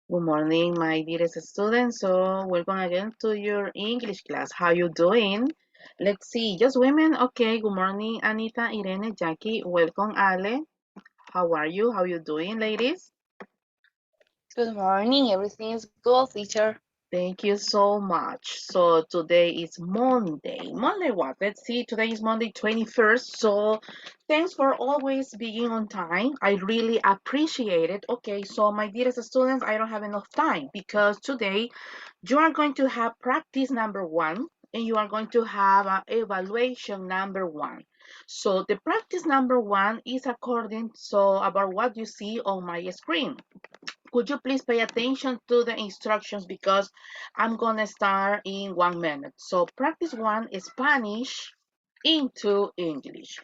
Good morning, my dearest students. So welcome again to your English class. How you doing? Let's see, just women. Okay, good morning, Anita, Irene, Jackie. Welcome, Ale. How are you? How you doing, ladies? Good morning. Everything is good, teacher. Thank you so much. So today is Monday. Monday what? Let's see. Today is Monday 21st. So thanks for always being on time. I really appreciate it. Okay, so my dearest students, I don't have enough time because today you are going to have practice number one and you are going to have evaluation number one. So the practice number one is according so about what you see on my screen. Could you please pay attention to the instructions because I'm gonna start in 1 minute. So practice one, Spanish into English.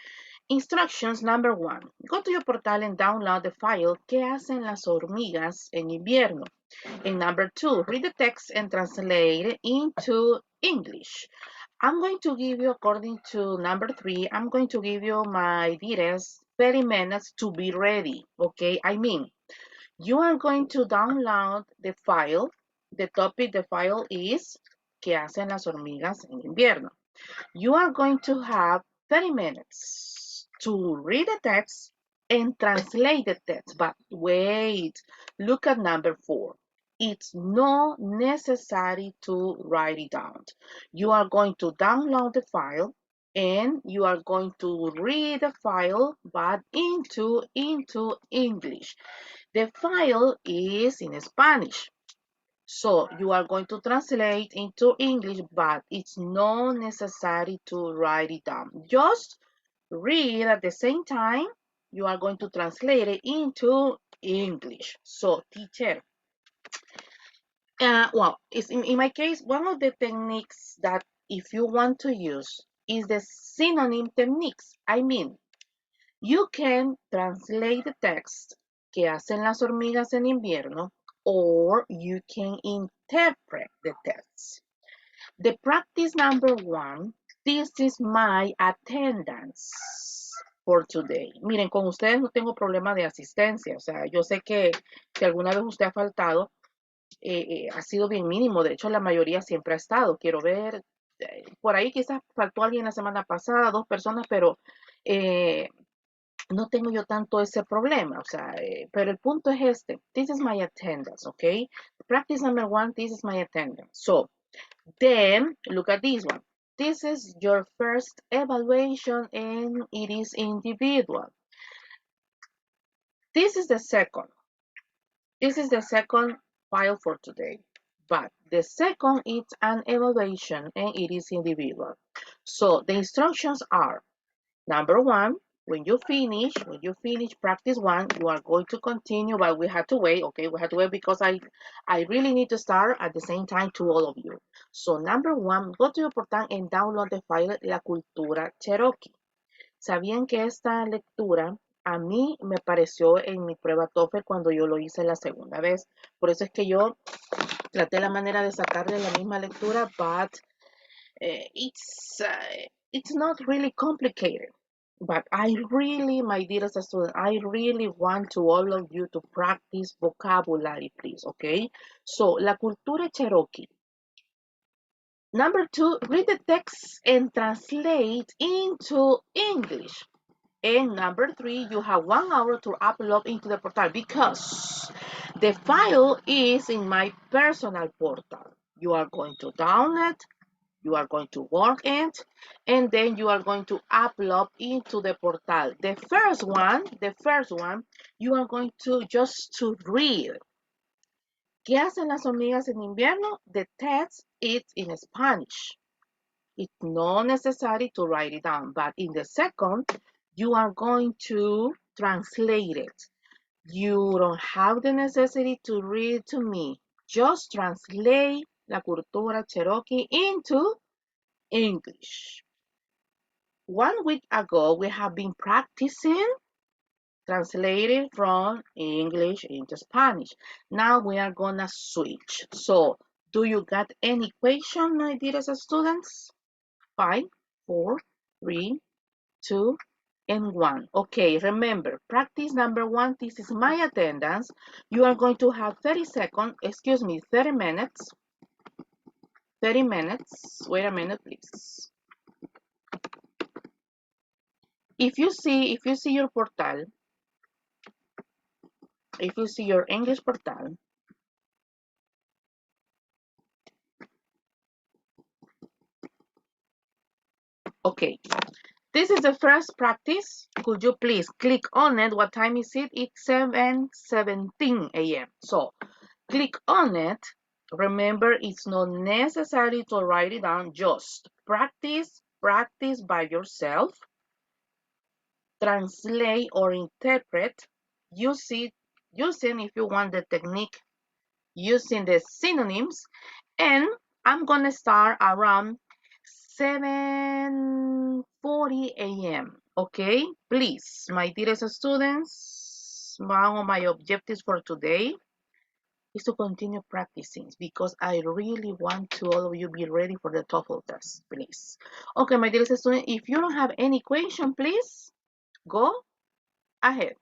Instructions number one. Go to your portal and download the file ¿Qué hacen las hormigas en invierno? And number two, read the text and translate it into English. I'm going to give you, according to number three, I'm going to give you my dearest 30 minutes to be ready. Okay, I mean, you are going to download the file. The topic, the file is ¿Qué hacen las hormigas en invierno? You are going to have 30 minutes to read the text and translate the text. But wait, look at number four. It's not necessary to write it down. You are going to download the file and you are going to read the file but into English. The file is in Spanish. So you are going to translate into English, but it's not necessary to write it down. Just read at the same time. You are going to translate it into English. So, teacher, well, it's in my case, one of the techniques that if you want to use is the synonym techniques. I mean, you can translate the text ¿Qué hacen las hormigas en invierno? Or you can interpret the text. The practice number one, this is my attendance for today. Miren, con ustedes no tengo problema de asistencia. O sea, yo sé que si alguna vez usted ha faltado, ha sido bien mínimo. De hecho, la mayoría siempre ha estado. Quiero ver, por ahí quizás faltó alguien la semana pasada, 2 personas, pero no tengo yo tanto ese problema, o sea, pero el punto es este. This is my attendance, okay? Practice number one, this is my attendance. So, then, look at this one. This is your first evaluation and it is individual. This is the second. This is the second file for today. But the second is an evaluation and it is individual. So, the instructions are number one, when you finish practice one, you are going to continue, but we have to wait, okay? We have to wait because I really need to start at the same time to all of you. So number one, go to your portal and download the file La Cultura Cherokee. ¿Sabían que esta lectura a mí me pareció en mi prueba TOEFL cuando yo lo hice la segunda vez? Por eso es que yo traté la manera de sacarle la misma lectura, but it's not really complicated. But I really, my dearest student, I really want to all of you to practice vocabulary, please, okay? So, la cultura Cherokee. Number two, read the text and translate into English. And number three, you have 1 hour to upload into the portal because the file is in my personal portal. You are going to download, you are going to work it, and then you are going to upload into the portal. The first one, you are going to just to read. ¿Qué hacen las hormigas en invierno? The text is in Spanish. It's not necessary to write it down, but in the second, you are going to translate it. You don't have the necessity to read to me. Just translate La Cultura Cherokee into English. 1 week ago, we have been practicing translating from English into Spanish. Now we are gonna switch. So, do you got any question, my dearest students? 5, 4, 3, 2, and 1. Okay, remember, practice number 1, this is my attendance. You are going to have 30 seconds, excuse me, 30 minutes. 30 minutes. Wait a minute, please. If you see your portal, if you see your English portal, okay, this is the first practice. Could you please click on it? What time is it? It's 7:17 a.m. So click on it. Remember, it's not necessary to write it down. Just practice by yourself. Translate or interpret. Using, if you want the technique, using the synonyms. And I'm gonna start around 7:40 a.m. Okay, please, my dearest students, one of my objectives for today is to continue practicing because I really want to all of you be ready for the TOEFL test, please. Okay, my dearest students, if you don't have any question, please go ahead.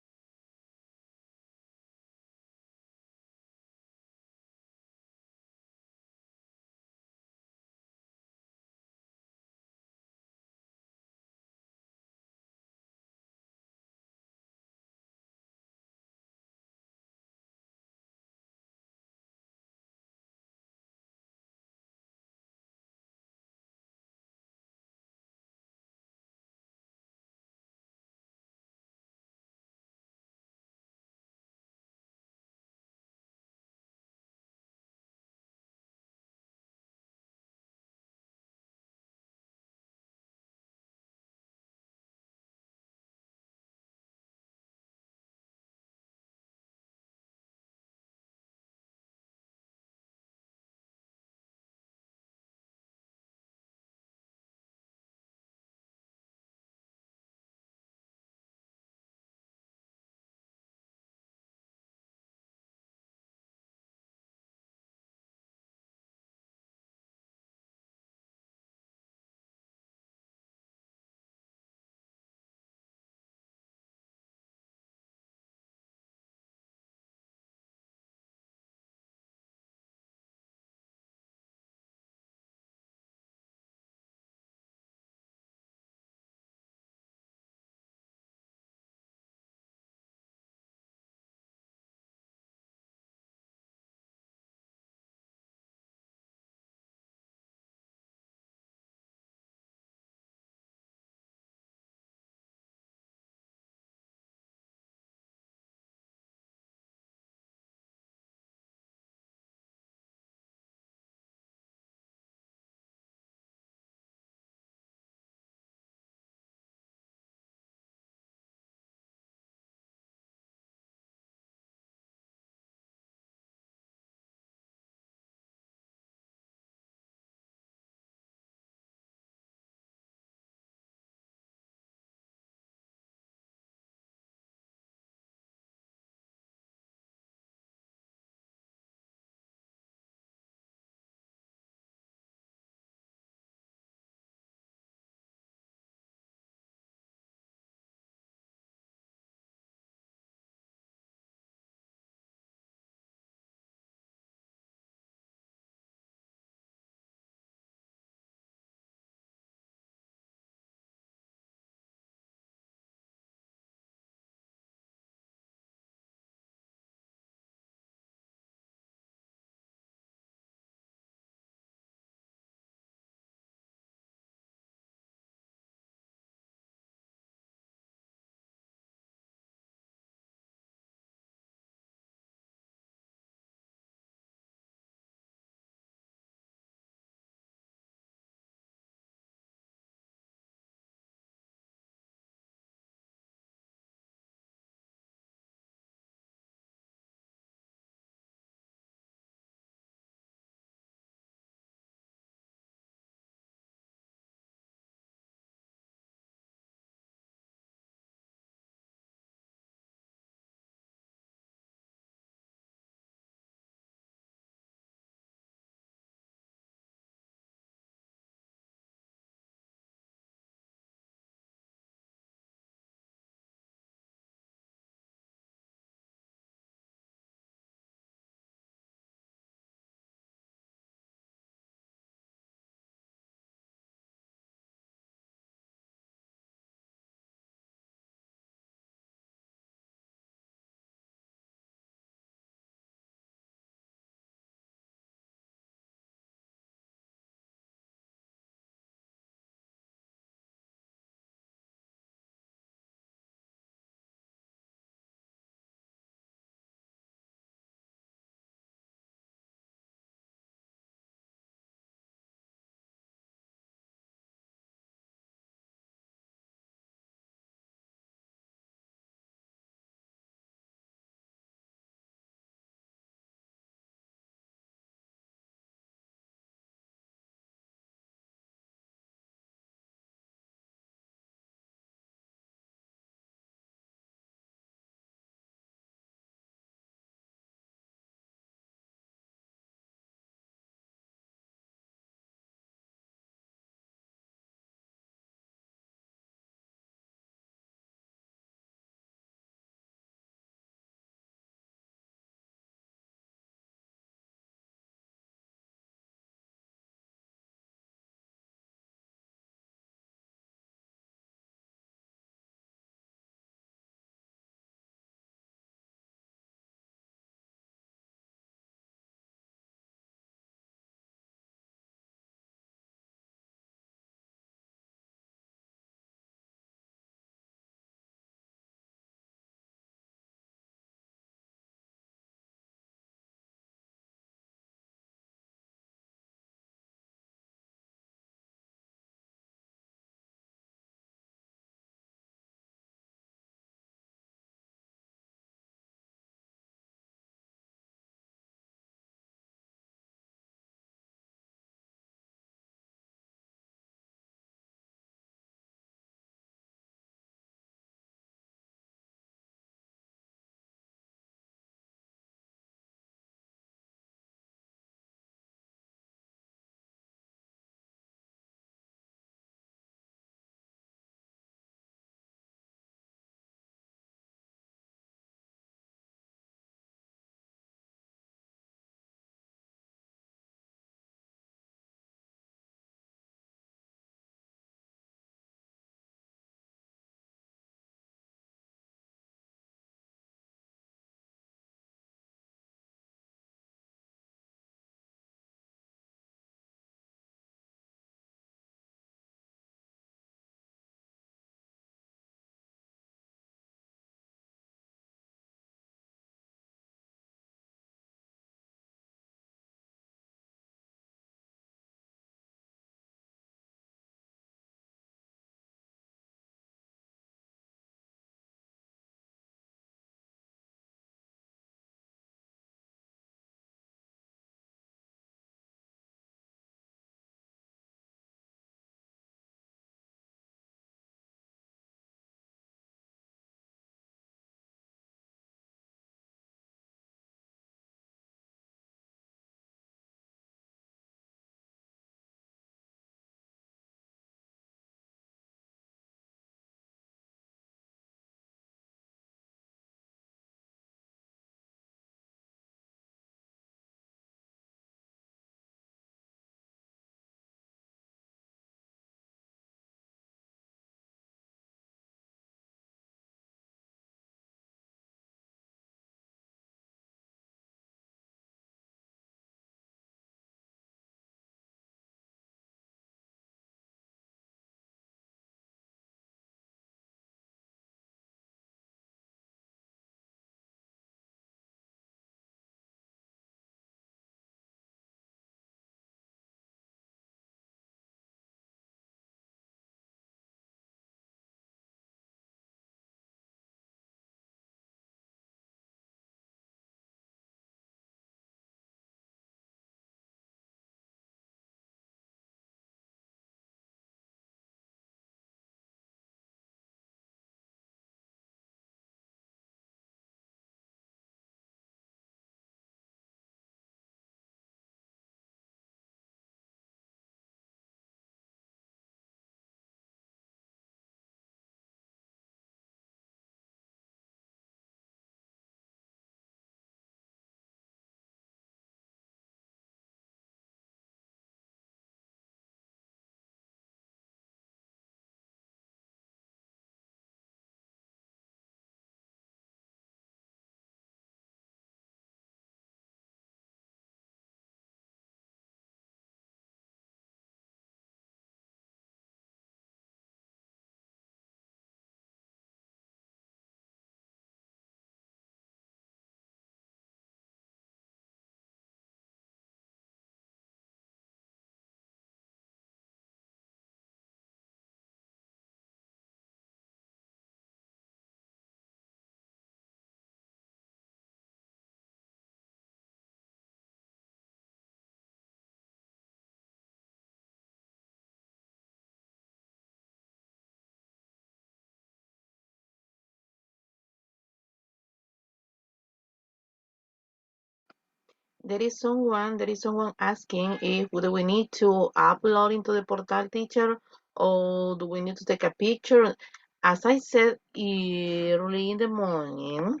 There is someone asking if do we need to upload into the portal teacher or do we need to take a picture? As I said early in the morning,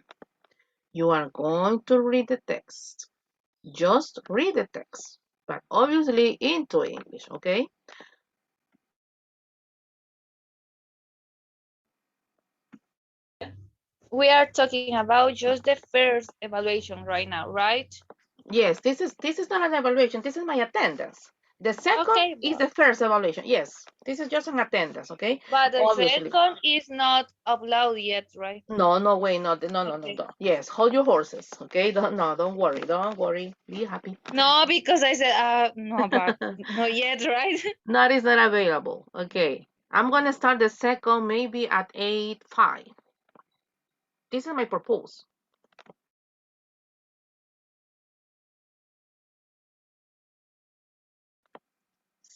you are going to read the text. Just read the text, but obviously into English, okay? We are talking about just the first evaluation right now, right? Yes, this is not an evaluation. This is my attendance. The second Okay, is the first evaluation. Yes, this is just an attendance, okay? but the Obviously. second is not uploaded yet, right? No, no way, no, no, no, no, Okay. no. Yes, hold your horses, okay? Don't worry, don't worry. Be happy. No, because I said, no, but not yet, right? That is not available. Okay, I'm gonna start the second maybe at 8:05. This is my purpose.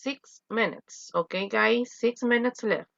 6 minutes. Okay, guys, 6 minutes left.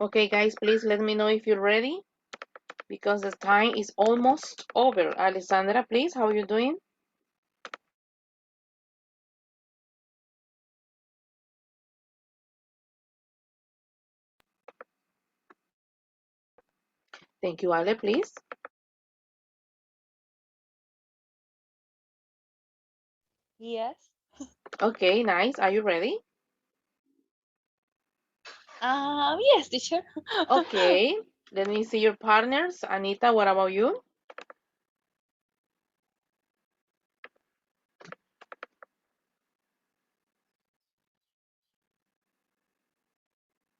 Okay, guys, please let me know if you're ready because the time is almost over. Alessandra, please, how are you doing? Thank you, Ale, please. Yes. Okay, nice. Are you ready? Yes, teacher. Okay, let me see your partners. Anita, what about you?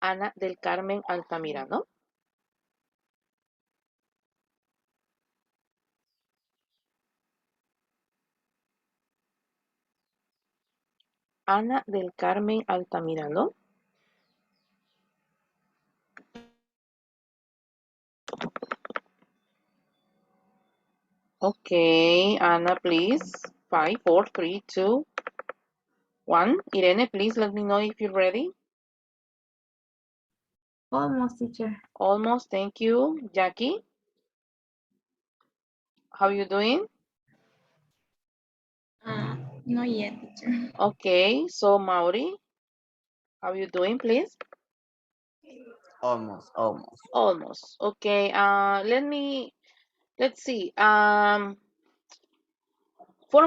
Ana del Carmen Altamirano. Ana del Carmen Altamirano. Okay, Ana, please. 5, 4, 3, 2, 1. Irene, please let me know if you're ready. Almost, teacher. Almost, thank you. Jackie, how you doing? Not yet, teacher. Okay, so Mauri, how you doing, please? Almost, almost. Almost. Okay, let's see. 4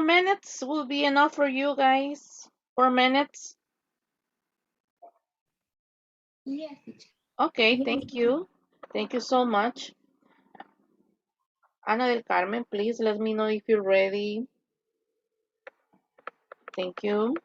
minutes will be enough for you guys. 4 minutes. Yes, teacher. Okay, Yes. thank you. Thank you so much. Ana del Carmen, please let me know if you're ready. Thank you.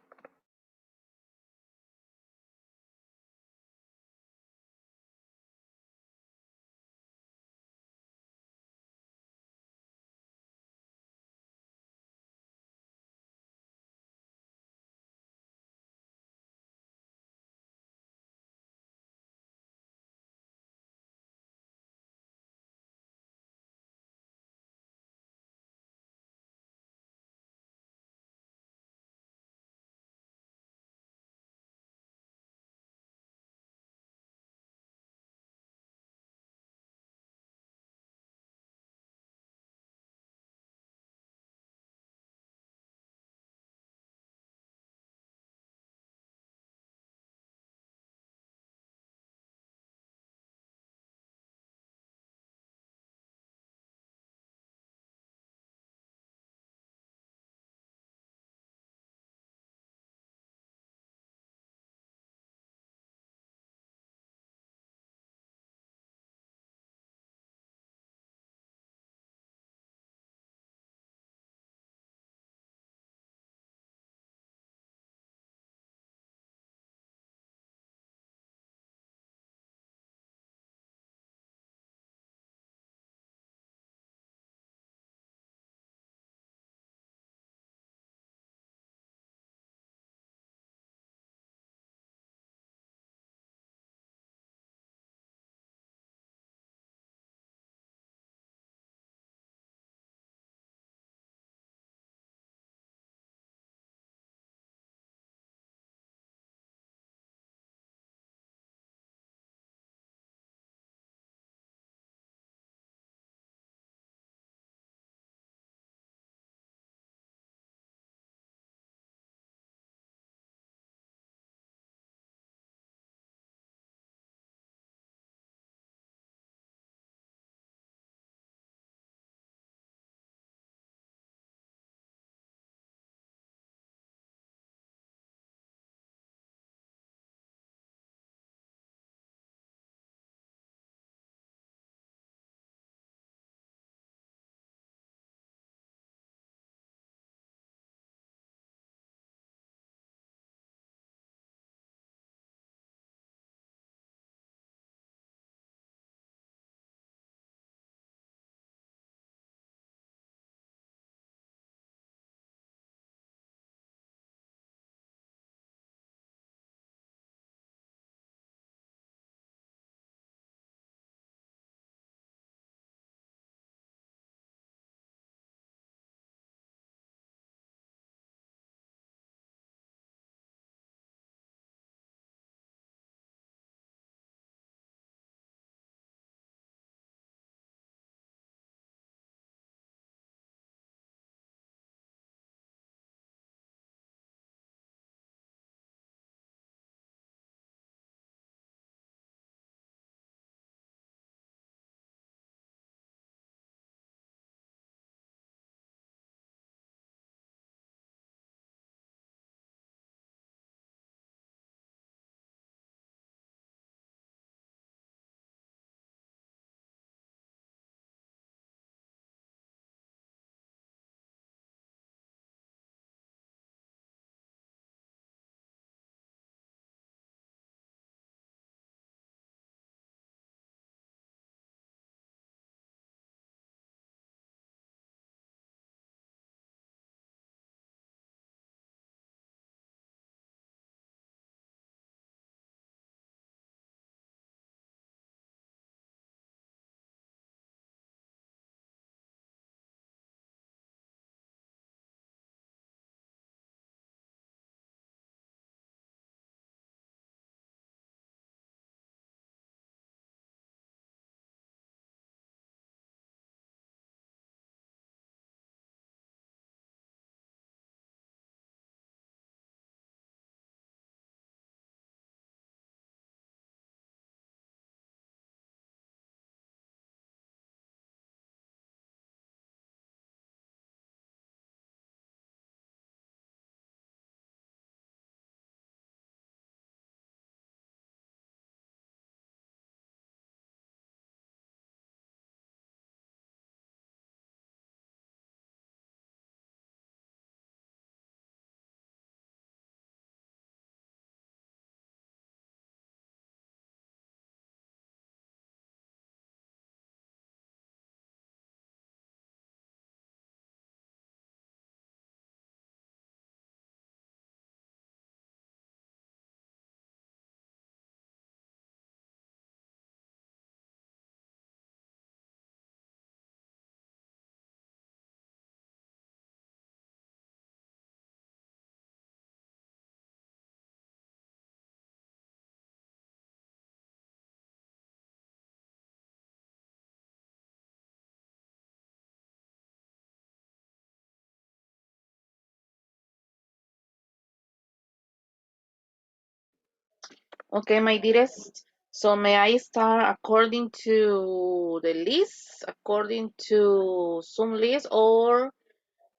Okay, my dearest. So may I start according to the list, according to Zoom list, or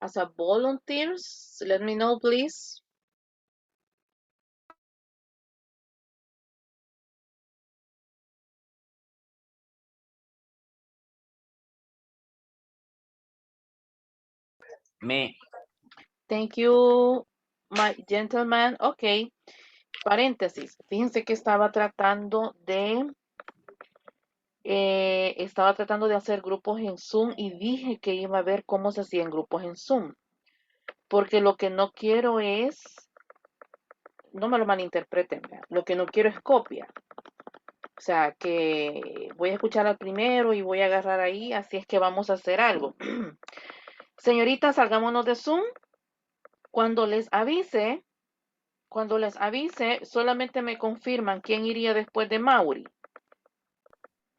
as a volunteers? Let me know, please. Me. Thank you, my gentleman. Okay, paréntesis. Fíjense que estaba tratando de hacer grupos en Zoom y dije que iba a ver cómo se hacían grupos en Zoom. Porque lo que no quiero es, no me lo malinterpreten, ¿verdad? Lo que no quiero es copia. O sea, que voy a escuchar al primero y voy a agarrar ahí, así es que vamos a hacer algo. Señoritas, salgámonos de Zoom. Cuando les avise, solamente me confirman quién iría después de Mauri.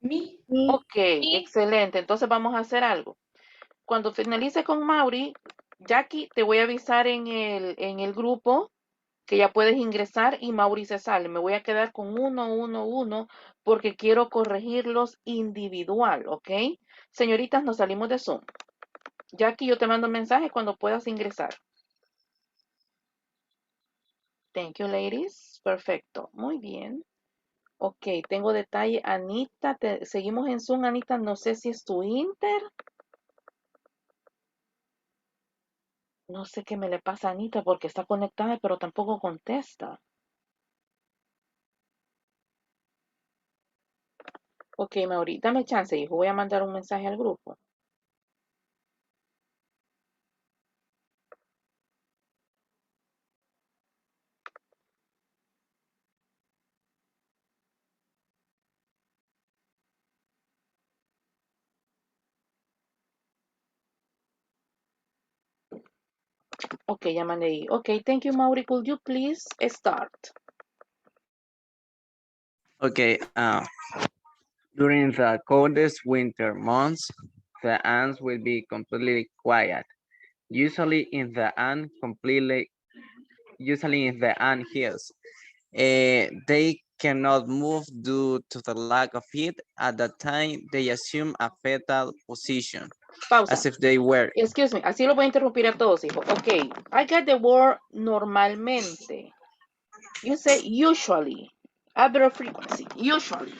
Me. Ok, Y excelente. Entonces vamos a hacer algo. Cuando finalice con Mauri, Jackie, te voy a avisar en el grupo que ya puedes ingresar y Mauri se sale. Me voy a quedar con uno, porque quiero corregirlos individual, ¿ok? Señoritas, nos salimos de Zoom. Jackie, yo te mando un mensaje cuando puedas ingresar. Thank you, ladies. Perfecto. Muy bien. Ok, tengo detalle. Anita, seguimos en Zoom, Anita. No sé si es tu Inter. No sé qué me le pasa a Anita porque está conectada, pero tampoco contesta. Ok, Mauri, dame chance, hijo. Voy a mandar un mensaje al grupo. Ok, ya mandé ahí. Ok, thank you, Mauri. Could you please start? Okay. During the coldest winter months, the ants will be completely quiet. Usually in the ant completely, usually in the ant hills. They cannot move due to the lack of heat. At that time, they assume a fetal position, Pausa. as if they were. Excuse me, así lo voy a interrumpir a todos, hijo. Ok, I got the word normalmente. You say usually. Average frequency, usually.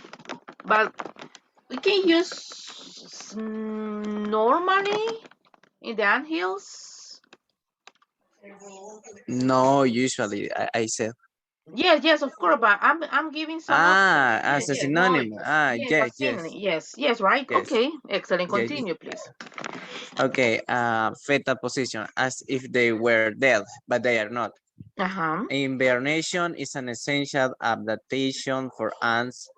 But we can use normally in the anthills. No, usually, I said. Yes, of course, but I'm giving some options. Ah, Yes, as a yes, no, synonym. Ah, yes, yes, as yes, in, yes, right? yes, Okay, excellent. yes. Continue, please. Okay, fetal position, as if they were dead, but they are not. Uh-huh. Hibernation is an essential adaptation for ants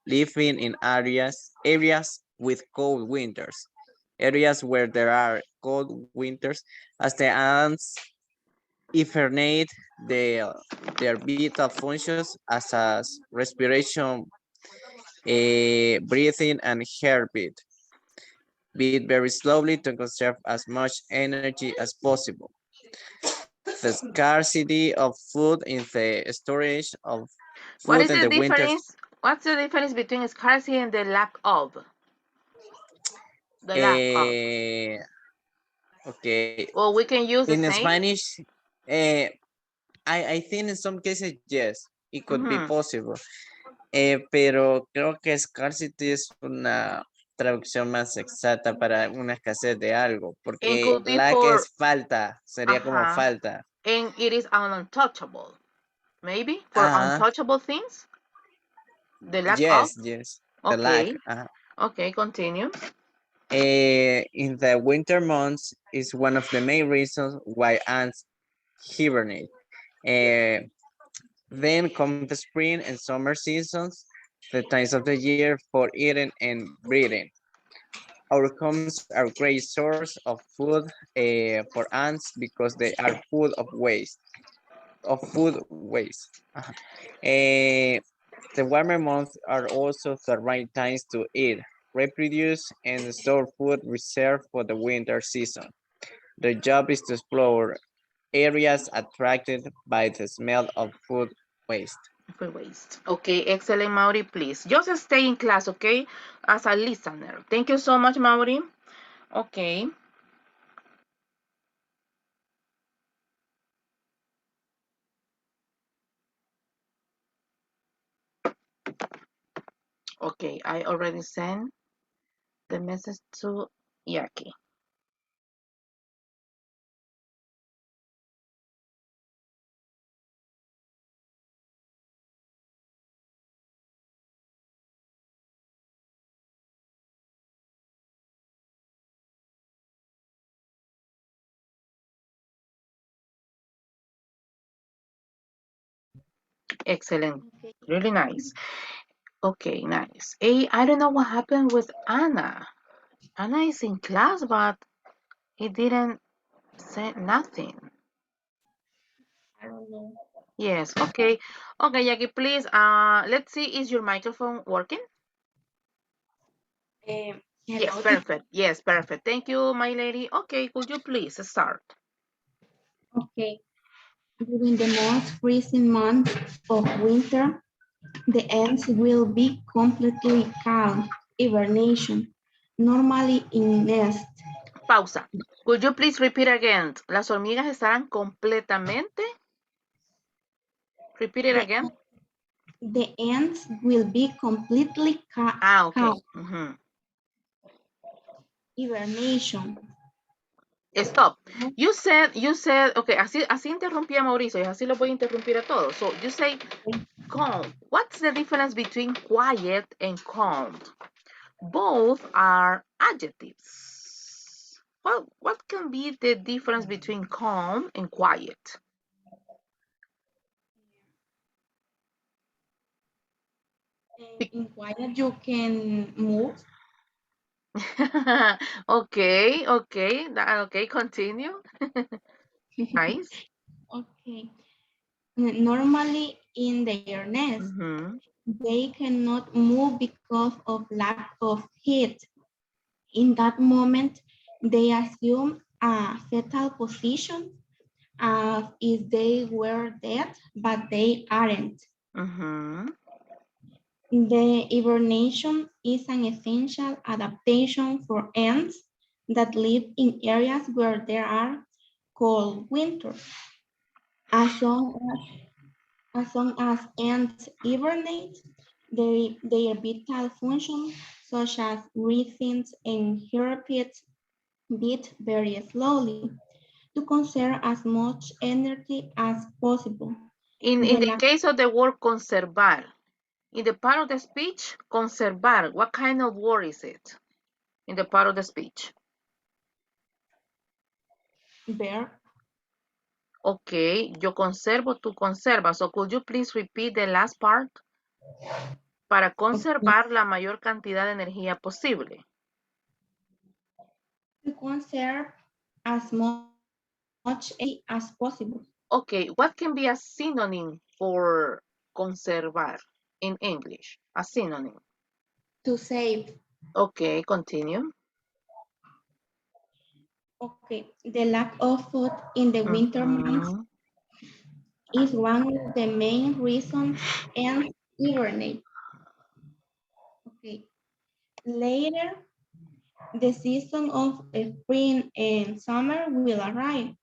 living in areas with cold winters. Areas where there are cold winters, as the ants hibernate, their vital functions as respiration, breathing, and heartbeat. Beat very slowly to conserve as much energy as possible. The scarcity of food in the storage of What food is in the the winters. difference? What's the difference between scarcity and the lack of? The lack of. Okay. Well, we can use the In same. Spanish, uh, I think in some cases, yes, it could be possible. Pero creo que scarcity es una traducción más exacta para una escasez de algo, It porque could be lack for, es falta, sería como uh-huh. falta. And it is an untouchable. Maybe for Ajá, untouchable things? The lack of? yes, the lack. Okay. Okay, continue. In the winter months is one of the main reasons why ants hibernate. Then come the spring and summer seasons, the times of the year for eating and breeding. Outcomes are great source of food for ants because they are full of food waste. The warmer months are also the right times to eat, reproduce, and store food reserved for the winter season. Their job is to explore areas attracted by the smell of food waste. For waste. Okay, excellent, Mauri, please. Just stay in class, okay? As a listener. Thank you so much, Mauri. Okay. Okay, I already sent the message to Yaki. Excellent. Okay. Really nice. Okay, nice. Hey, I don't know what happened with Anna. Anna is in class, but he didn't say nothing. I don't know. Yes, okay. Okay, Yaki, please, let's see, is your microphone working? Yes, Hello. perfect. Yes, perfect. Thank you, my lady. Okay, could you please start? Okay. During the most freezing month of winter, the ants will be completely calm, hibernation, normally in nest. Pausa. Could you please repeat again? Las hormigas estarán completamente. Repeat it The, again. the ants will be completely Ah, calm, okay. hibernation. Stop. You said, okay, así interrumpí a Mauricio, y así lo voy a interrumpir a todos. So you say calm. What's the difference between quiet and calm? Both are adjectives. Well, what can be the difference between calm and quiet? In quiet, you can move. Okay, okay, continue. Nice. Okay. Normally in their nest, Mm-hmm. they cannot move because of lack of heat. In that moment, they assume a fetal position as if they were dead, but they aren't. Mm-hmm. The hibernation is an essential adaptation for ants that live in areas where there are cold winters. As long as ants hibernate, their vital functions, such as breathing and heartbeats, beat very slowly to conserve as much energy as possible. In The the lack case of the word conservar, in the part of the speech, conservar, what kind of word is it? In the part of the speech. of verb, Okay, yo conservo, tú conservas. So could you please repeat the last part? Para conservar la mayor cantidad de energía posible. to conserve as much energy as possible. Okay, what can be a synonym for conservar in English? A synonym. To save. Okay, continue. Okay, the lack of food in the winter months Mhm. is one of the main reasons ants hibernate. Okay, later, the season of spring and summer will arrive,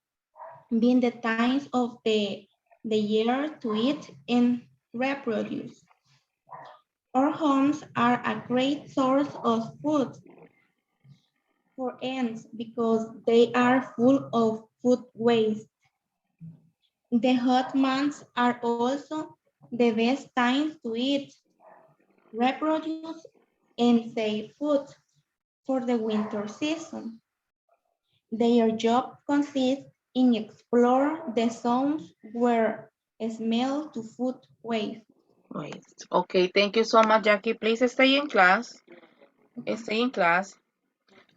being the times of the year to eat and reproduce. Our homes are a great source of food for ants because they are full of food waste. The hot months are also the best times to eat, reproduce, and save food for the winter season. Their job consists in explore the zones where smell to food waste. Wait. Okay, thank you so much, Jackie. Please stay in class. Stay in class.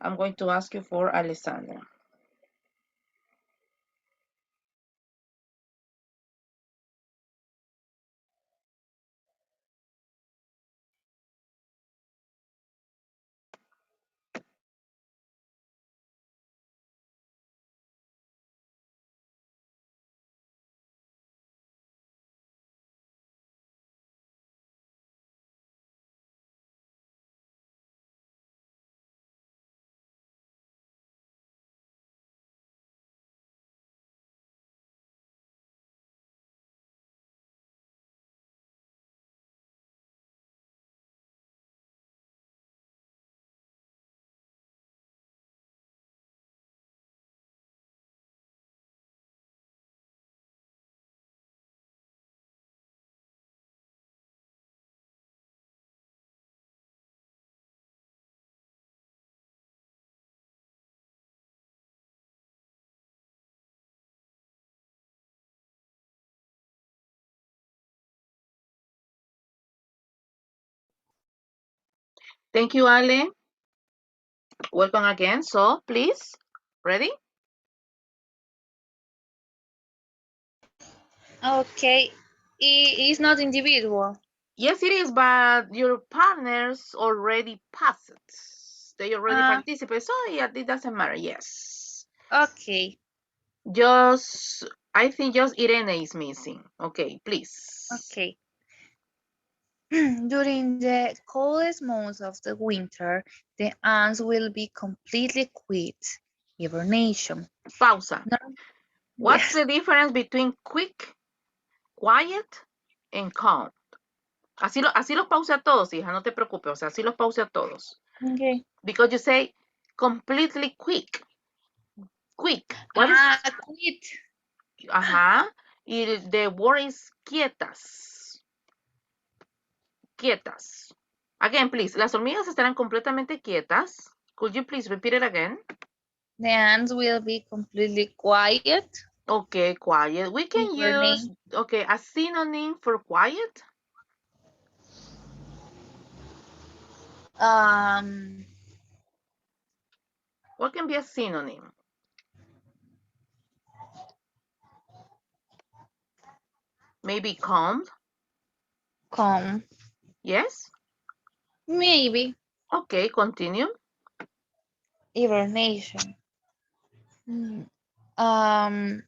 I'm going to ask you for Alessandra. Thank you, Ale. Welcome again. So, please, ready? Okay. It is not individual. Yes, it is, but your partners already passed it. They already participate, so yeah, it doesn't matter. Yes. Okay. Just, I think just Irene is missing. Okay, please. Okay. During the coldest months of the winter, the ants will be completely quit hibernation. Pausa. No, What's yes. the difference between quick, quiet, and calm? Así los pause a todos, hija, no te preocupes. O sea, así los pause a todos. Okay. Because you say completely quick. Quick. What is? Quit. Ajá. Y the word is quietas. Quietas. Again, please. Las hormigas estarán completamente quietas. Could you please repeat it again? The ants will be completely quiet. Okay, quiet. We can use, Hibernate. okay, a synonym for quiet. What can be a synonym? Maybe calm. Calm. Yes? Maybe. Okay, continue. Hibernation. Um,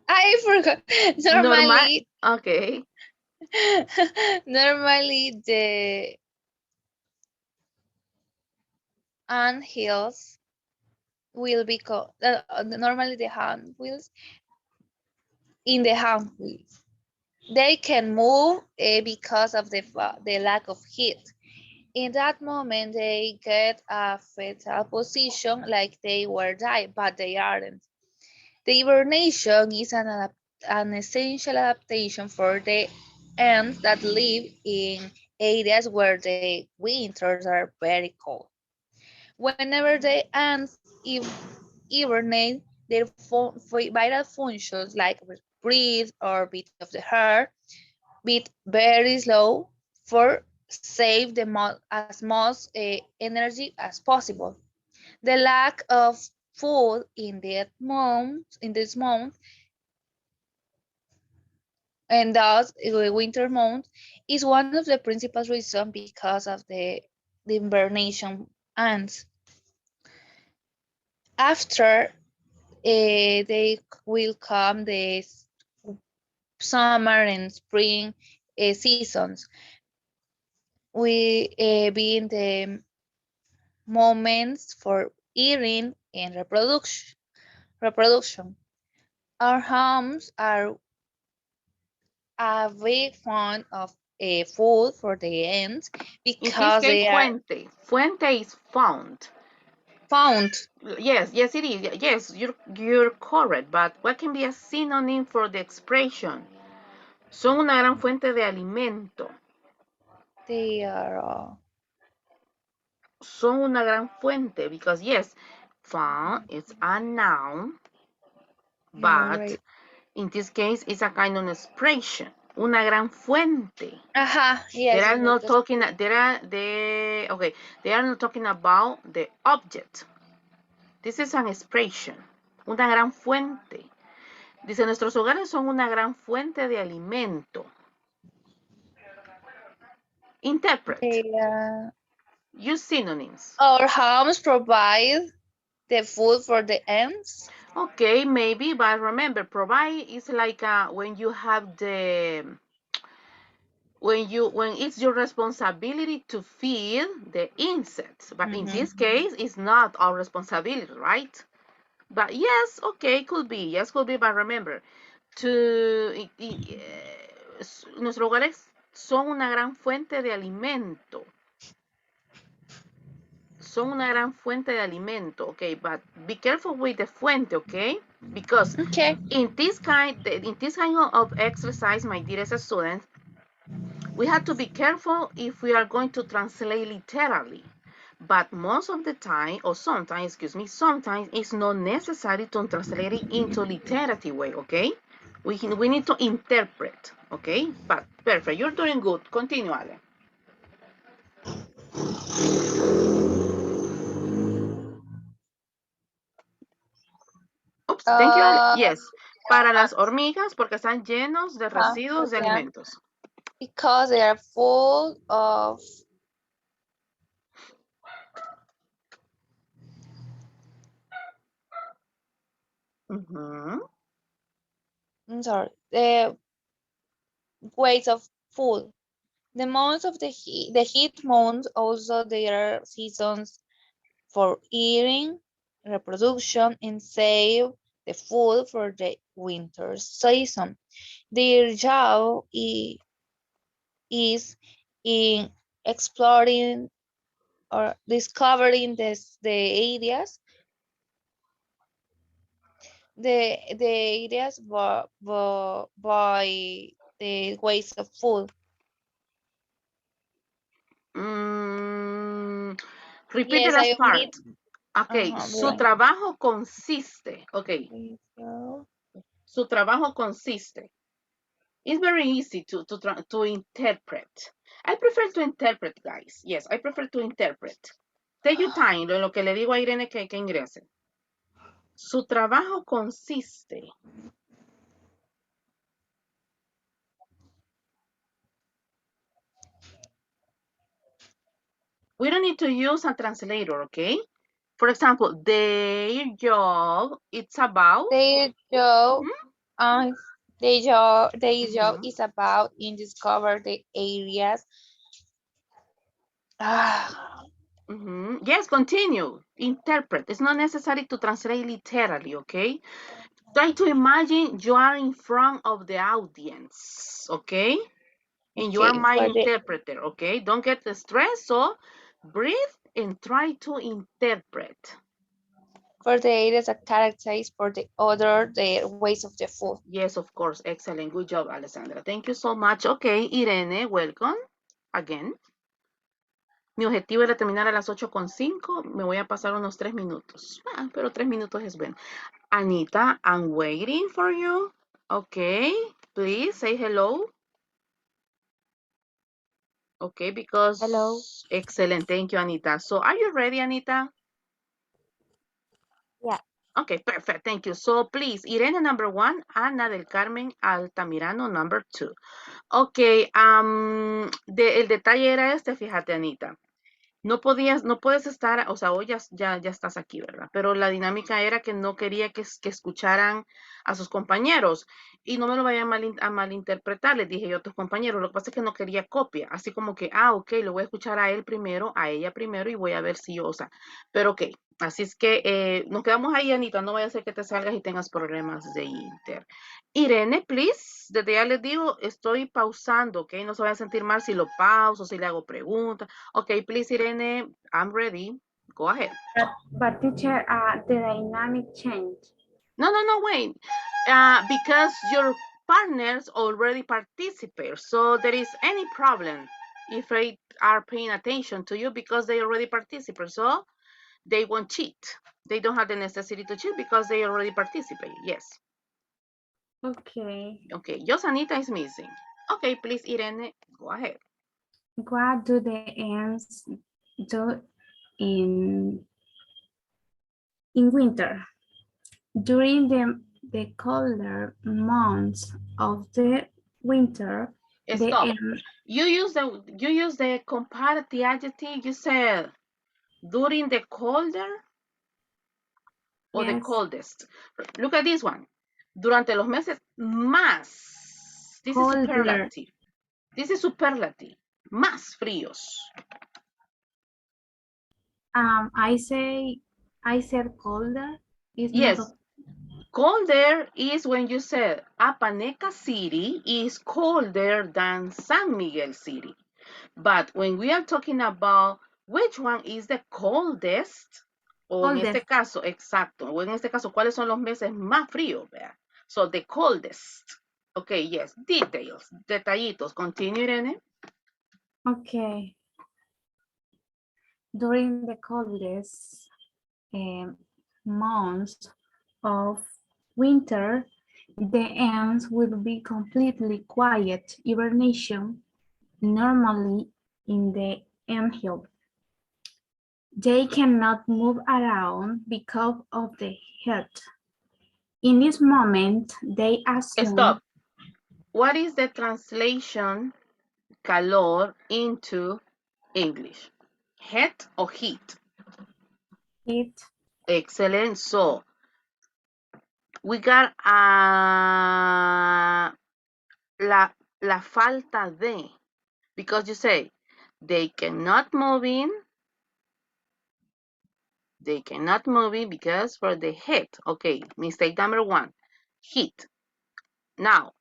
I forgot. Normal. Normally, Okay. normally the ant hills will be normally the hand wheels in the hand wheels. They can move because of the lack of heat. In that moment, they get a fetal position like they were dying, but they aren't. The hibernation is an essential adaptation for the ants that live in areas where the winters are very cold. Whenever the ants hibernate, their vital functions like breathe or beat of the heart beat very slow for save as much energy as possible. The lack of food in this month and thus the winter month is one of the principal reasons because of the hibernation ants. After they will come the summer and spring seasons, we being the moments for eating and reproduction. Our homes are a big fond of food for the ants In this because case, they are fuente. Fuente is found. found. Yes, it is. Yes, you're correct. But what can be a synonym for the expression? Son una gran fuente de alimento. They are Son una gran fuente because yes, found is a noun, but right. in this case, it's a kind of expression. Una gran fuente. They Yes, are it's like not this. talking. They are not talking about the object. This is an expression. Una gran fuente. Dice, nuestros hogares son una gran fuente de alimento. Interpret. They, Use synonyms. our homes provide the food for the ants. Okay, maybe, but remember, provide is like when you have the when it's your responsibility to feed the insects. But in Mhm. this case, it's not our responsibility, right? But yes, okay, could be. Yes, could be, but remember, nuestros hogares son una gran fuente de alimento. Son una gran fuente de alimento, okay? But be careful with the fuente, okay? Because Okay. in this kind of exercise, my dearest students, we have to be careful if we are going to translate literally. But most of the time, or sometimes, sometimes it's not necessary to translate it into literative way, okay? We need to interpret, okay? But perfect, you're doing good. Continue, Ale. Oops, thank you, Ale. Yes, para Yeah, las hormigas porque están llenos de residuos de for them, alimentos. because they are full of Ujú. I'm sorry, the waste of food. The months of the heat months also there are seasons for eating, reproduction, and save the food for the winter season. Their job is in exploring or discovering the areas the areas by the waste of food. Mm, repeat the Yes, last I part. omit. Ok, su trabajo consiste. Ok, su trabajo consiste. It's very easy to interpret. I prefer to interpret, guys. Yes, I prefer to interpret. Take your time, lo que le digo a Irene que ingrese. Su trabajo consiste. We don't need to use a translator, okay? For example, their job, it's about. Their job, Mhm, uh, their job mhm, is about in discover the areas. Ah, mhm. Yes, continue. Interpret. It's not necessary to translate literally, okay? Try to imagine you are in front of the audience, okay? And you are okay, my interpreter, okay? Don't get stressed, so breathe and try to interpret. for the areas that characterize for the other the ways of the food. Yes, of course. Excellent. Good job, Alessandra. Thank you so much. Okay, Irene, welcome again. Mi objetivo era terminar a las 8:05. Me voy a pasar unos 3 minutos. Pero 3 minutos es bueno. Anita, I'm waiting for you. Okay, please say hello. Okay, because. Hello. Excellent. Thank you, Anita. So are you ready, Anita? Yeah. Okay, perfect. Thank you. So please, Irene number 1, Ana del Carmen Altamirano number 2. Okay, el detalle era este, fíjate, Anita. No puedes estar, o sea, hoy ya estás aquí, ¿verdad? Pero la dinámica era que no quería que escucharan a sus compañeros y no me lo vayan a malinterpretar, les dije yo a tus compañeros, lo que pasa es que no quería copia, así como que, ok, lo voy a escuchar a él primero, a ella primero y voy a ver si yo, o sea, pero ok, así es que nos quedamos ahí, Anita, no vaya a ser que te salgas y tengas problemas de inter. Irene, please, desde ya les digo, estoy pausando, ok, no se vayan a sentir mal si lo pauso, si le hago preguntas. Okay, please, Irene, I'm ready. Go ahead. But teacher, the dynamic change. No, wait. Because your partners already participate, so there is any problem if they are paying attention to you because they already participate, so they won't cheat. They don't have the necessity to cheat because they already participate. Yes. Okay. Okay, just Anita is missing. Okay, please, Irene, go ahead. What do the ants do in winter? During the colder months of the winter, the Stop. ants You use the comparative adjective. You said during the colder or the yes, coldest. Look at this one. Durante los meses más. This is colder. superlative. This is superlative. Más fríos. I said colder. It's not Yes. Colder is when you said Apaneca City is colder than San Miguel City. But when we are talking about which one is the coldest, o en colder. este caso, exacto, o en este caso, ¿cuáles son los meses más fríos? Vea. So the coldest. Okay, yes, details, detallitos. Continue, Irene. Okay. During the coldest months of winter, the ants will be completely quiet hibernation, normally in the anthill. They cannot move around because of the heat. In this moment, they assume Stop. What is the translation calor into English? Heat or heat? it. Excellent. So we got la falta de, because you say they cannot move in because for the heat. Okay, mistake number one, heat. Now,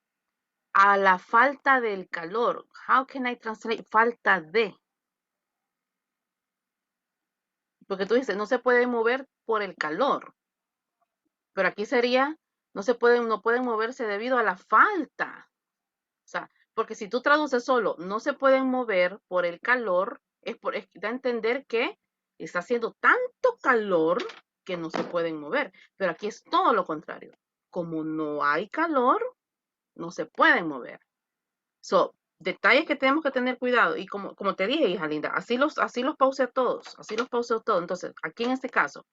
a la falta del calor, how can I translate falta de? Porque tú dices, no se puede mover por el calor, pero aquí sería, no pueden moverse debido a la falta. O sea, porque si tú traduces solo, no se pueden mover por el calor, da a entender que está haciendo tanto calor que no se pueden mover. Pero aquí es todo lo contrario. Como no hay calor, no se pueden mover. So, detalles que tenemos que tener cuidado. Y como te dije, hija linda, así los pause a todos. Así los pause a todos. Entonces, aquí en este caso,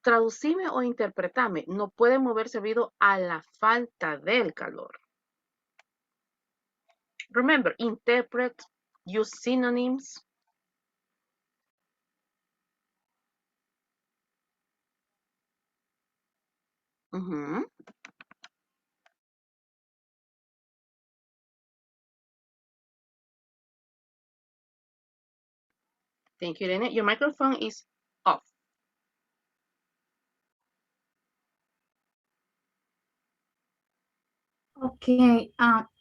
traducime o interpretame. No pueden moverse debido a la falta del calor. Remember, interpret, use synonyms. Thank you, Irene. Your microphone is off. Okay,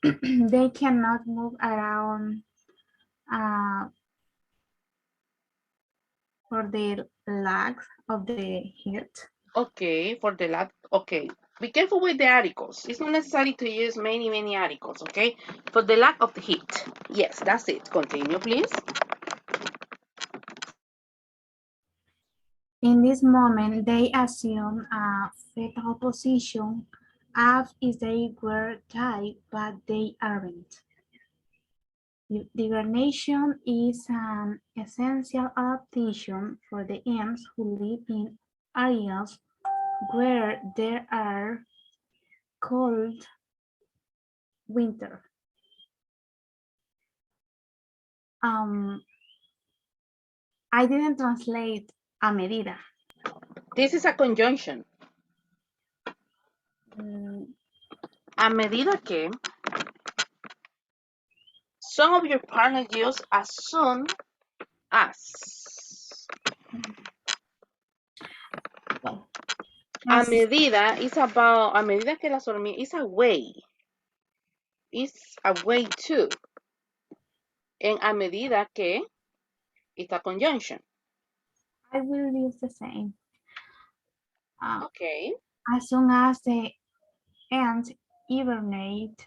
they cannot move around for the lack of the heat. Okay, for the lab. Okay, be careful with the articles. It's not necessary to use many articles, okay? For the lack of the heat. Yes, that's it. Continue, please. In this moment, they assume a fetal position as if they were died, but they aren't. Hibernation is an essential adaptation for the ants who live in areas where there are cold winter. I didn't translate a medida. This is a conjunction. A medida que some of your partners use as soon as. Well, A medida is about, a medida que las hormigas, is a way. Is a way to. En a medida que, it's a conjunction. I will use the same. Okay. As soon as the ants hibernate,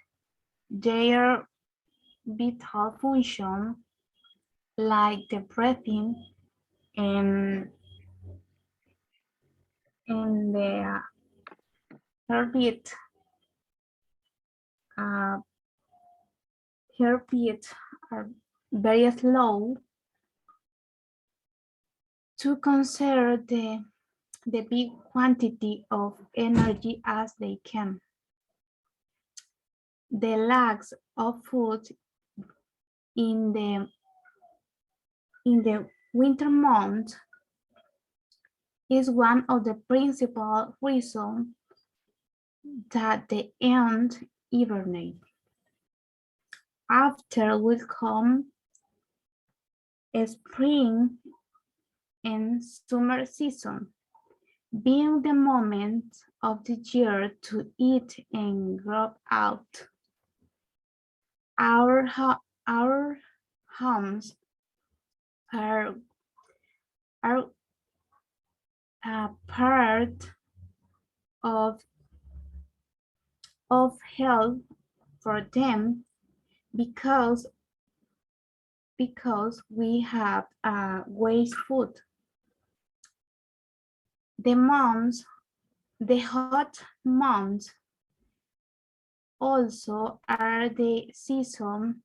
their vital function, like the breathing and the heartbeat, are very slow to conserve the big quantity of energy as they can. The lack of food in the winter months is one of the principal reasons that the ants hibernate. After will come spring and summer season, being the moment of the year to eat and grow out. Our homes are a part of health for them because we have waste food. The hot months also are the season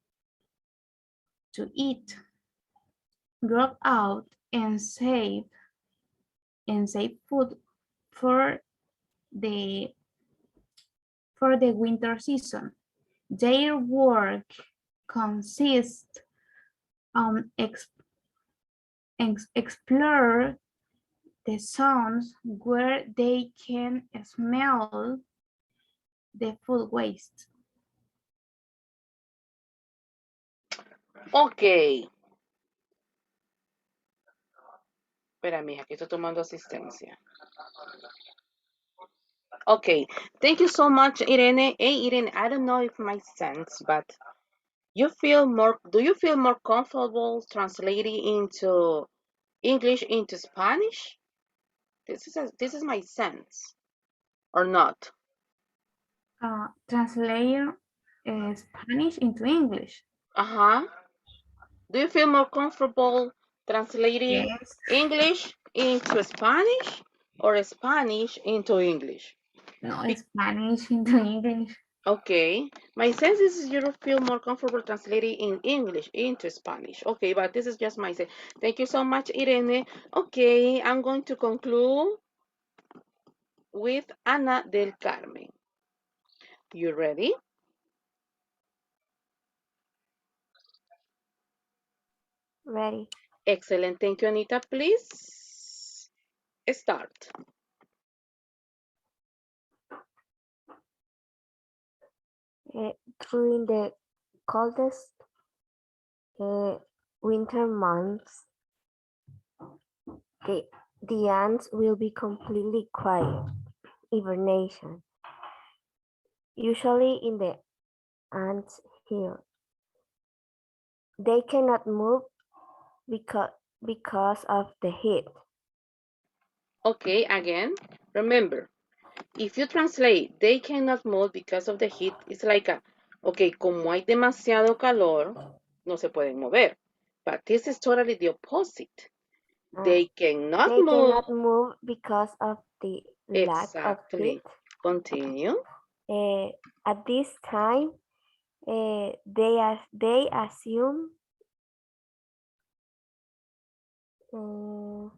to eat, grow out, and save food for the winter season. Their work consists on explore the zones where they can smell the food waste. Ok. Espera, mija, que estoy tomando asistencia. Okay, thank you so much, Irene. Hey, Irene, I don't know if my sense, but do you feel more comfortable translating into English into Spanish? This is my sense, or not? Translate Spanish into English. Uh-huh. Do you feel more comfortable translating Yes. English into Spanish or Spanish into English? No, Spanish into English. Okay, my sense is you feel more comfortable translating in English into Spanish. Okay, but this is just my sense. Thank you so much, Irene. Okay, I'm going to conclude with Ana del Carmen. You ready? Ready. Excellent. Thank you, Anita. Please start. During the coldest winter months, the ants will be completely quiet, hibernation. Usually in the ants hill, they cannot move because of the heat. Okay, again, remember, if you translate, they cannot move because of the heat, it's like okay, como hay demasiado calor, no se pueden mover. But this is totally the opposite. They cannot They move. cannot move because of the lack of heat. Exactly. Continue. At this time, they assume a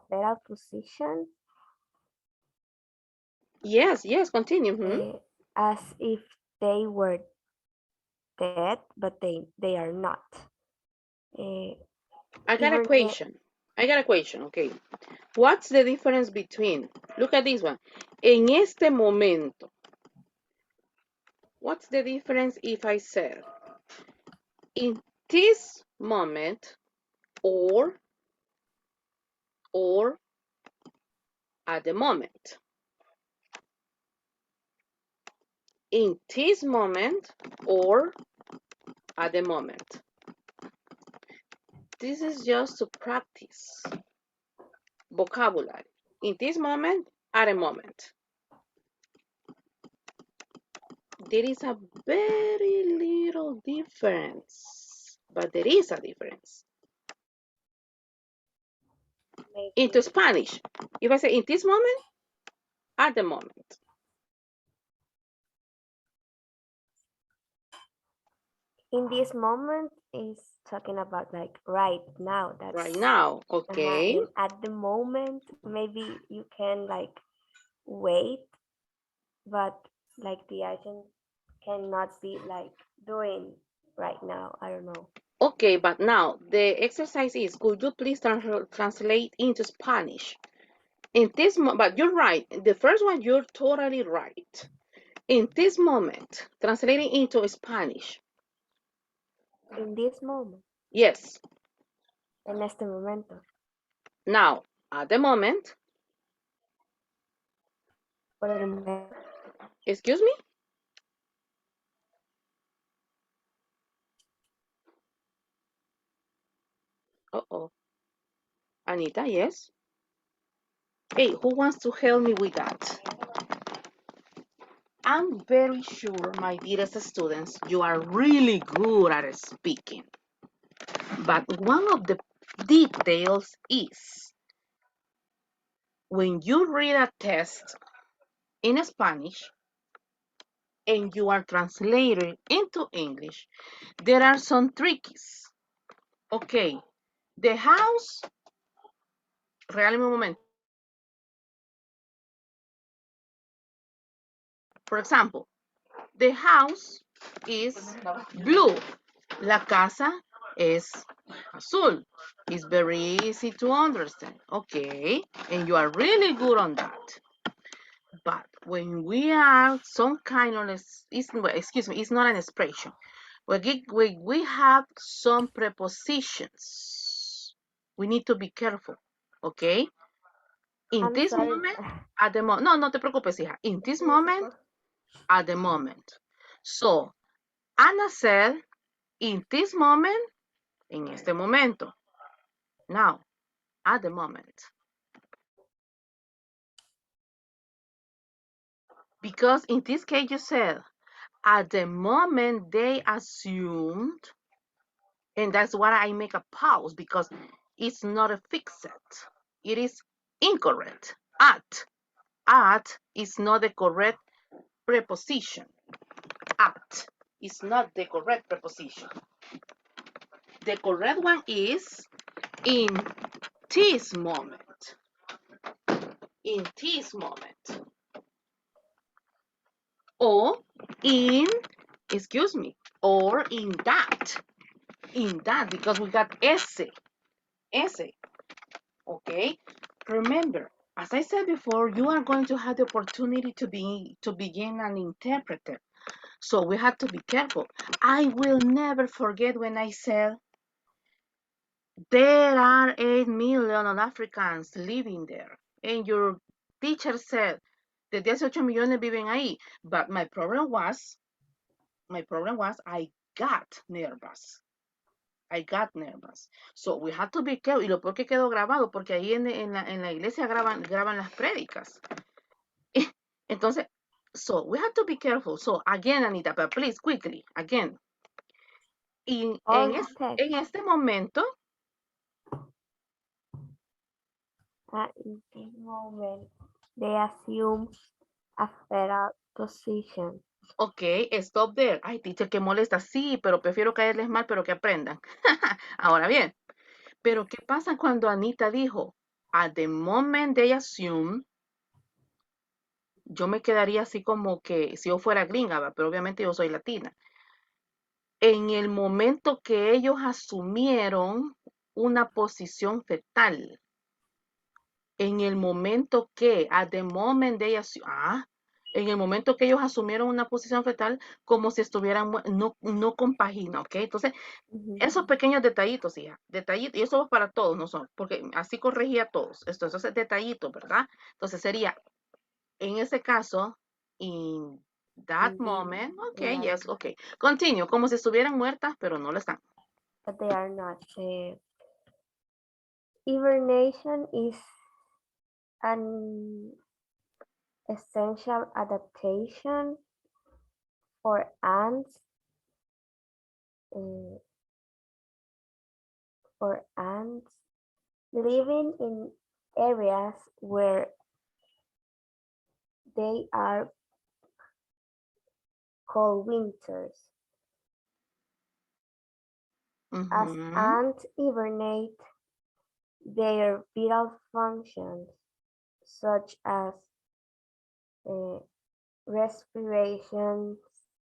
fetal position Yes, continue. as if they were dead, but they are not. I got a Even the question. Okay. What's the difference between, look at this one, en este momento? What's the difference if I said, in this moment, or at the moment? In this moment or at the moment? This is just to practice vocabulary. In this moment, at a moment. There is a very little difference, but there is a difference. Into maybe Spanish, if I say in this moment, at the moment. in this moment is talking about like right now. That's Right now, okay. and at the moment maybe you can like wait, but like the action cannot be like doing right now. I don't know. Okay, but now the exercise is, could you please translate into Spanish? In this but you're right. The first one, you're totally right. In this moment, translating into Spanish. In this moment, Yes. en este momento. Now, at the moment, Por el momento. excuse me? Uh-oh. Anita, yes? Hey, who wants to help me with that? I'm very sure, my dearest students, you are really good at speaking. But one of the details is when you read a text in Spanish and you are translated into English, there are some tricks. Okay, The house, regáleme un momento. For example, the house is blue. La casa es azul. It's very easy to understand. Okay, and you are really good on that. But when we are some kind of, excuse me, it's not an expression. When we have some prepositions, we need to be careful. Okay? In I'm this sorry. moment, at the moment, no te preocupes, hija. In this moment, at the moment. So, Ana said, in this moment, en este momento. Now, at the moment. Because in this case you said, at the moment they assumed, and that's why I make a pause, because it's not a fixed. It is incorrect. At is not the correct preposition. At is not the correct preposition. The correct one is in this moment. In this moment. Or in, excuse me, or in that. In that, because we got ese. Okay? Remember, as I said before, you are going to have the opportunity to begin an interpreter. So we have to be careful. I will never forget when I said there are 8 million Africans living there. And your teacher said, desde hace 8 millones viven ahí. But my problem was I got nervous. So we have to be careful. Y lo peor que quedó grabado, porque ahí en la iglesia graban las prédicas. Entonces, so we have to be careful. So again, Anita, but please, quickly, again. En este momento, In this moment, they assume a fetal position. ok, stop there. Ay, teacher, que molesta. Sí, pero prefiero caerles mal, pero que aprendan. Ahora bien, pero ¿qué pasa cuando Anita dijo, at the moment they assume, yo me quedaría así como que si yo fuera gringa, ¿va? Pero obviamente yo soy latina. En el momento que ellos asumieron una posición fetal, en el momento que, at the moment they en el momento que ellos asumieron una posición fetal, como si estuvieran, no compagina, ¿ok? Entonces, esos pequeños detallitos, hija, detallitos, y eso es para todos, no son, porque así corregía a todos, esto es detallitos, ¿verdad? Entonces sería, en ese caso, in that Indeed, moment, ok, yeah, yes, ok. Continue, como si estuvieran muertas, pero no lo están. but they are not. Hibernation is an essential adaptation for ants. uh, for ants living in areas where they are cold winters. As ants hibernate, their vital functions, such as respiration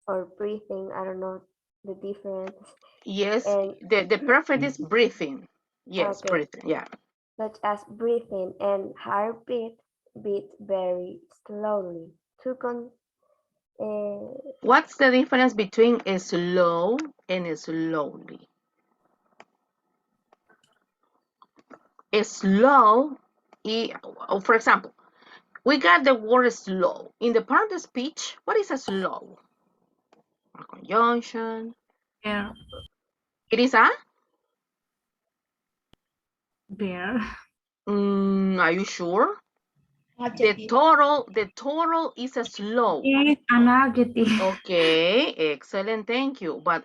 or breathing, I don't know the difference. Yes, And the perfect is breathing. Yes, okay, breathing, yeah. such as breathing and heartbeat beat very slowly. What's the difference between slow and slowly? Slow, for example, we got the word slow. In the part of the speech, what is a slow? A conjunction. Bear. It is a? Bear. Are you sure? Adjective. The total is a slow. It is an adjective. Okay, excellent, thank you. But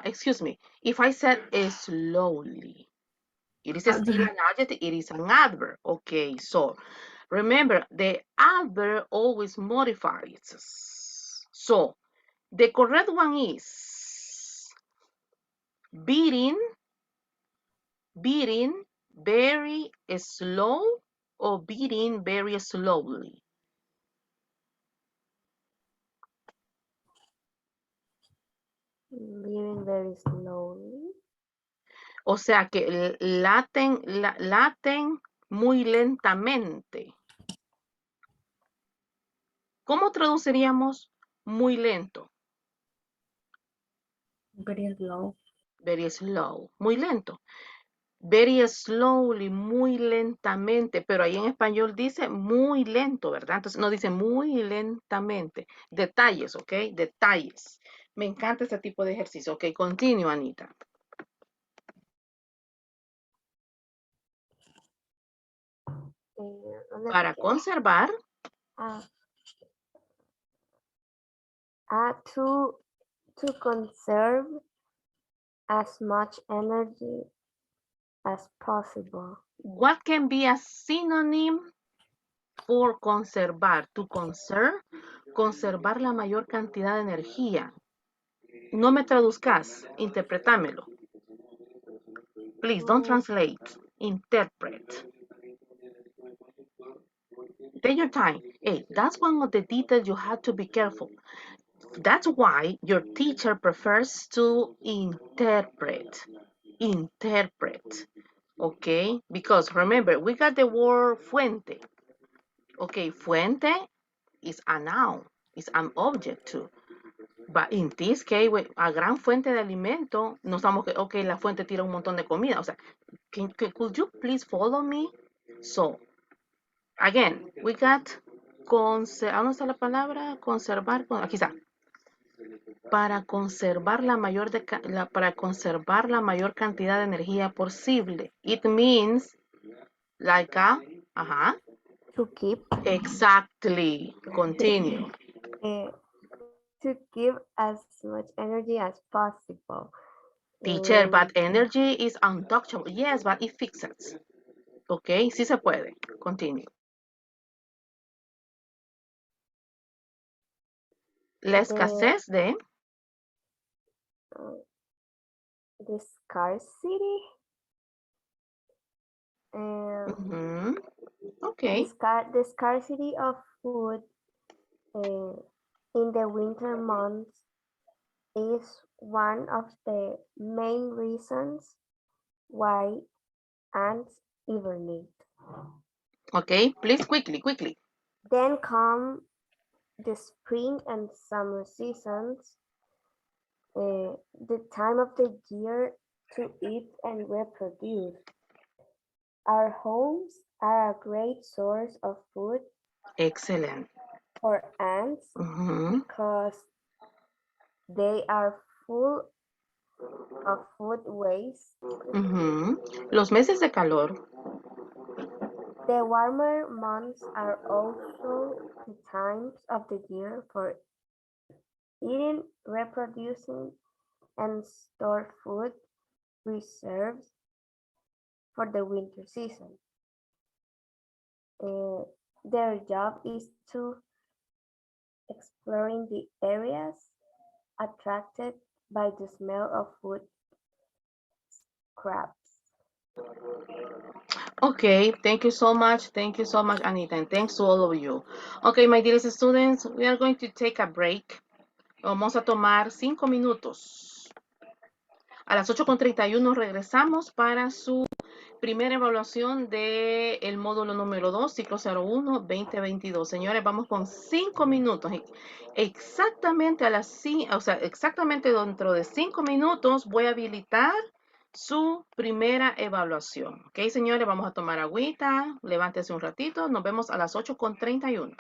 excuse me, if I said slowly, it is still an adjective, it is an adverb. Okay, so remember, the adverb always modifies. So, the correct one is beating beating very slow or beating very slowly. Beating very slowly. O sea que laten muy lentamente. ¿Cómo traduciríamos muy lento? Very slow. Very slow, muy lento. Very slowly, muy lentamente, pero ahí en español dice muy lento, ¿verdad? Entonces no dice muy lentamente. Detalles, ¿ok? Detalles. Me encanta este tipo de ejercicio. Ok, continúa, Anita. ¿Dónde me Para quedé? conservar, Ah, to conserve as much energy as possible. what can be a synonym for conservar? To conserve, conservar la mayor cantidad de energía. No me traduzcas, interpretámelo. Please don't To, translate, interpret. Take your time. Hey, that's one of the details you have to be careful. That's why your teacher prefers to interpret. Interpret. Okay? Because remember, we got the word fuente. Okay, fuente is a noun, is an object too. But in this case, a gran fuente de alimento, no estamos que, ok, la fuente tira un montón de comida. O sea, could you please follow me? So, again, we got, ¿dónde está la palabra? Conservar, aquí está. Para conservar para conservar la mayor cantidad de energía posible. It means, like to keep. Exactly. Continue. Uh, to give as much energy as possible. Teacher, but Um, energy is untouchable. Yes, but it fixes. Ok, sí se puede. Continue. La the escasez de. uh, the scarcity Ujú, ok. the scarcity of food uh, in the winter months is one of the main reasons why ants hibernate. Ok, please, quickly. Then come the spring and summer seasons, the time of the year to eat and reproduce. Our homes are a great source of food Excellent. for ants Ujú, because they are full of food waste. ujú. Los meses de calor. The warmer months are also the times of the year for eating, reproducing, and store food reserves for the winter season. Uh, their job is to exploring the areas attracted by the smell of food scraps. Okay, thank you so much. Thank you so much, Anita, and thanks to all of you. Okay, my dearest students, we are going to take a break. Vamos a tomar 5 minutos. A las 8:31 regresamos para su primera evaluación del módulo número 2, ciclo 01, 2022. Señores, vamos con 5 minutos. Exactamente exactamente dentro de 5 minutos voy a habilitar su primera evaluación. Ok, señores, vamos a tomar agüita, levántese un ratito, nos vemos a las 8:31.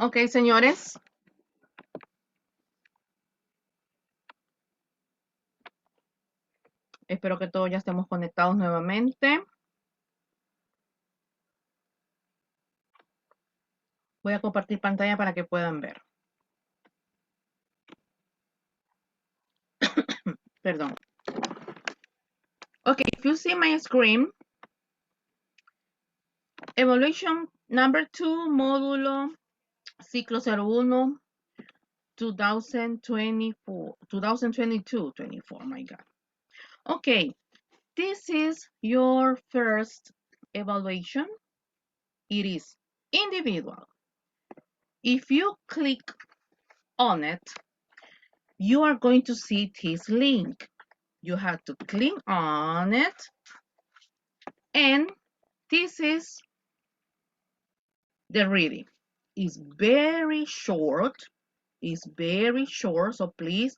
Ok, señores. Espero que todos ya estemos conectados nuevamente. Voy a compartir pantalla para que puedan ver. Perdón. Okay, if you see my screen, evaluation number 2, módulo ciclo 01, 2024, 2022-24, my God. Okay, this is your first evaluation. It is individual. If you click on it, you are going to see this link. You have to click on it, and this is the reading. It's very short. It's very short, so please,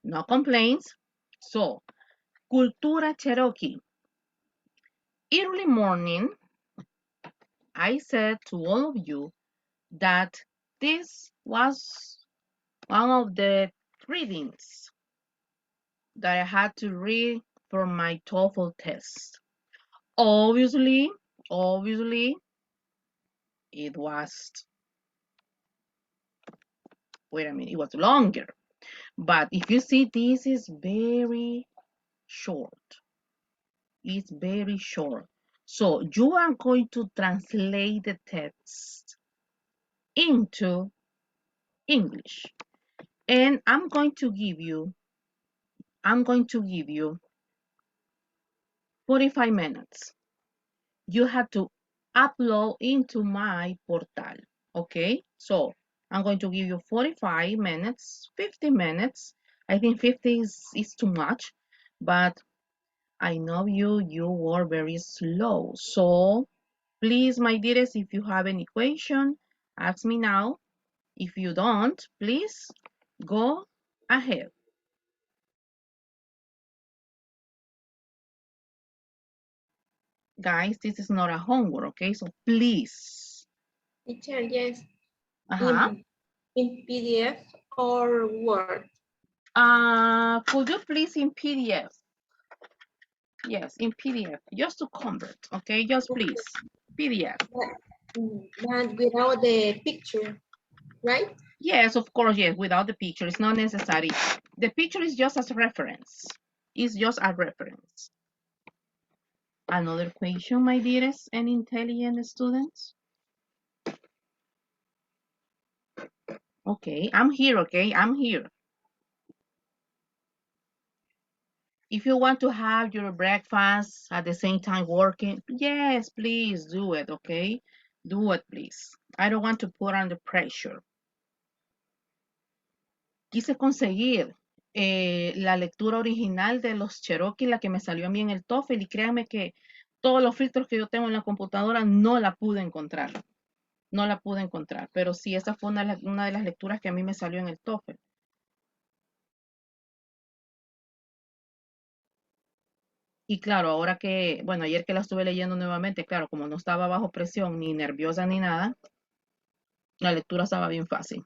no complaints. So, Cultura Cherokee. Early morning, I said to all of you that this was one of the readings that I had to read for my TOEFL test. Obviously, it was, wait a minute, it was longer. But if you see, this is very short. It's very short. So you are going to translate the text into English. And I'm going to give you 45 minutes. You have to upload into my portal. Okay? So I'm going to give you 45 minutes, 50 minutes. I think 50 is too much, but I know you were very slow. So please, my dearest, if you have any question, ask me now. If you don't, please go ahead. Guys, this is not a homework, okay? So please. Teacher, yes. Uh-huh. In PDF or Word? Could you please in PDF? Yes, in PDF, just to convert, okay? Just please, PDF. But without the picture, right? Yes, of course, yes, without the picture, it's not necessary. The picture is just as a reference. It's just a reference. Another question, my dearest and intelligent students? Okay, I'm here, okay? I'm here. If you want to have your breakfast at the same time working, yes, please do it, okay? Do it, please. I don't want to put under pressure. Quise conseguir la lectura original de los Cherokee, la que me salió a mí en el TOEFL, y créanme que todos los filtros que yo tengo en la computadora no la pude encontrar. No la pude encontrar, pero sí, esa fue una de las lecturas que a mí me salió en el TOEFL. Y claro, ahora que, bueno, ayer que la estuve leyendo nuevamente, claro, como no estaba bajo presión, ni nerviosa, ni nada, la lectura estaba bien fácil.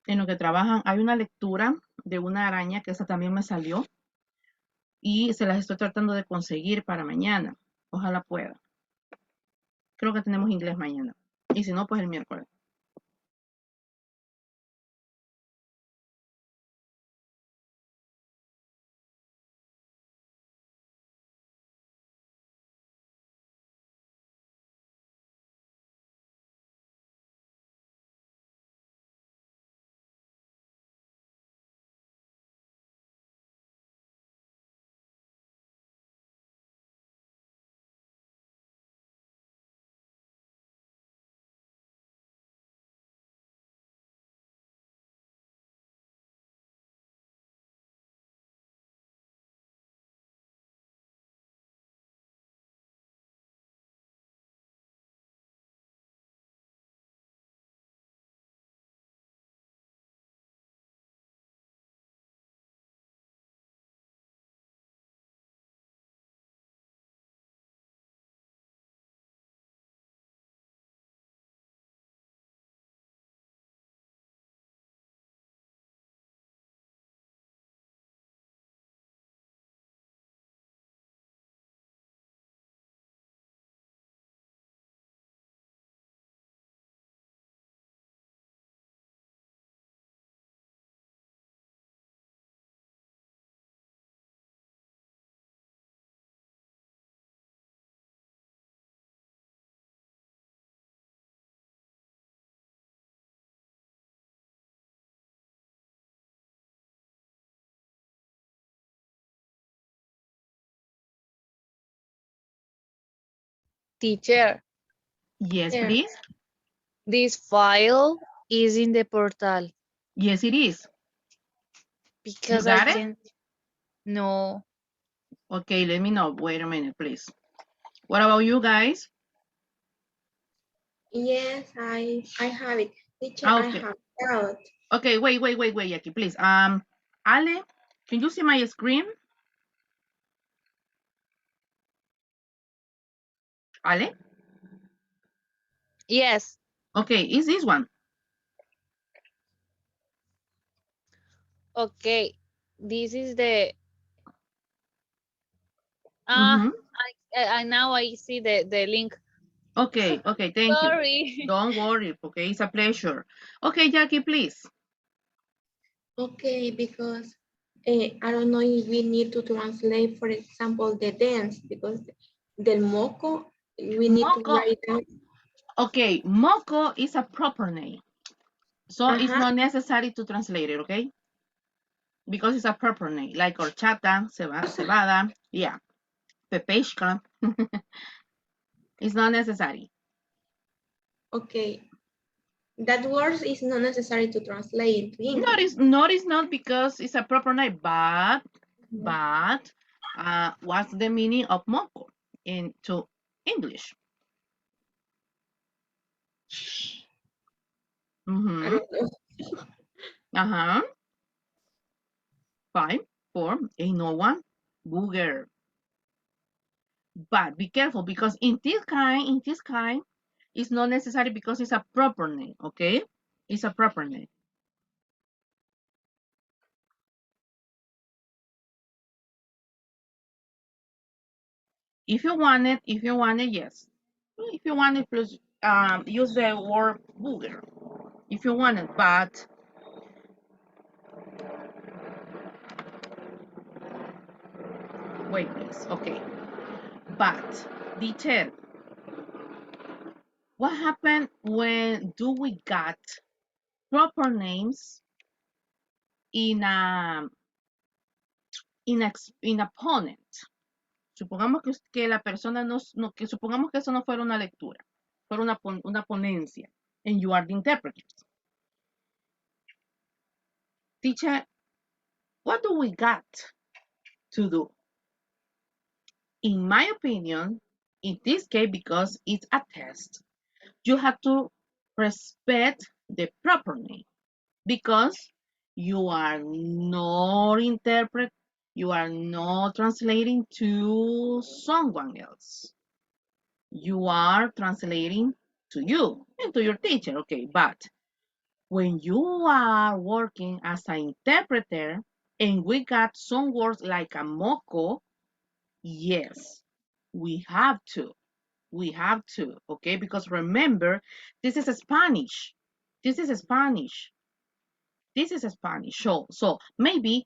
En lo que trabajan, hay una lectura de una araña que esa también me salió y se las estoy tratando de conseguir para mañana. Ojalá pueda. Creo que tenemos inglés mañana. Y si no, pues el miércoles. Teacher, Yes, There. please. this file is in the portal Yes, it is. You because I got it? can no. Okay, let me know. Wait a minute, please. What about you guys? Yes, I have it. Teacher, I Okay. have doubt. Okay, wait, Jackie, please. Ale, can you see my screen? Ale? Yes. Okay, is this one? Okay. This is the Mm-hmm. I now I see the link. Okay, thank you. Sorry. Don't worry, okay, it's a pleasure. Okay, Jackie, please. Okay, because I don't know if we need to translate, for example, the dance, because del moco, we need to Moco, write down. okay, moco is a proper name. So it's Uh-huh. not necessary to translate it, okay? Because it's a proper name, like horchata, cebada, yeah, pepeshka. It's not necessary. Okay, that word is not necessary to translate into English. Not because it's a proper name, but Mhm. what's the meaning of moco into English? I Mm-hmm. don't know. Uh-huh. 5, 4, ain't no one. Booger. But be careful because in this kind, it's not necessary because it's a proper name, okay? It's a proper name. If you want it, yes. If you want it, plus use the word booger. If you want it, but wait, please. Okay, but detail. What happened when do we got proper names in a in opponent? Supongamos que la persona que supongamos que eso no fuera una lectura, fuera una ponencia, and you are the interpreters. Teacher, what do we got to do? In my opinion, in this case, because it's a test, you have to respect the proper name because you are not interpret, you are not translating to someone else. You are translating to you and to your teacher, okay? But when you are working as an interpreter and we got some words like a moco, yes, we have to. We have to, okay? Because remember, this is a Spanish. This is a Spanish. This is a Spanish. So maybe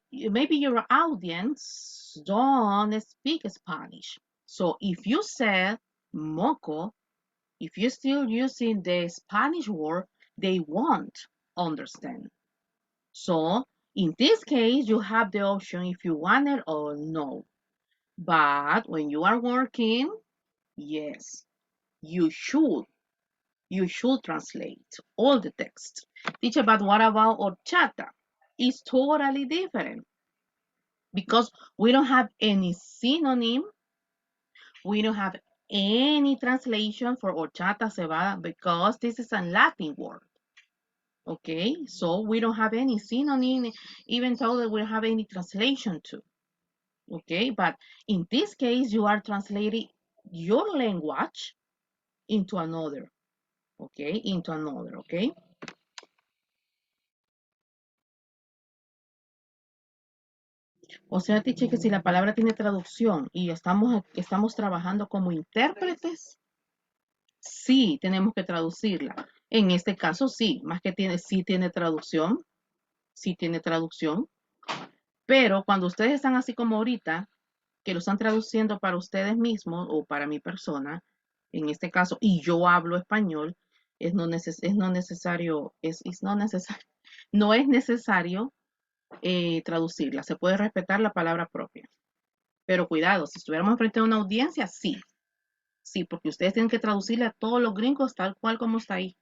your audience don't speak Spanish. So if you said moco, if you're still using the Spanish word, they won't understand. So in this case, you have the option if you want it or no. But when you are working, yes, you should translate all the text. Teacher, but what about horchata? It's totally different because we don't have any synonym. We don't have any translation for horchata cebada because this is a Latin word. Okay, so we don't have any synonym, even though that we don't have any translation to. Okay, but in this case, you are translating your language into another. Okay, into another. Okay. O sea, teacher, que si la palabra tiene traducción y estamos trabajando como intérpretes, sí tenemos que traducirla. En este caso, sí, más que sí tiene traducción, sí tiene traducción. Pero cuando ustedes están así como ahorita, que lo están traduciendo para ustedes mismos o para mi persona, en este caso, y yo hablo español, no necesario, no es necesario traducirla. Se puede respetar la palabra propia. Pero cuidado, si estuviéramos frente a una audiencia, sí. Sí, porque ustedes tienen que traducirle a todos los gringos tal cual como está ahí.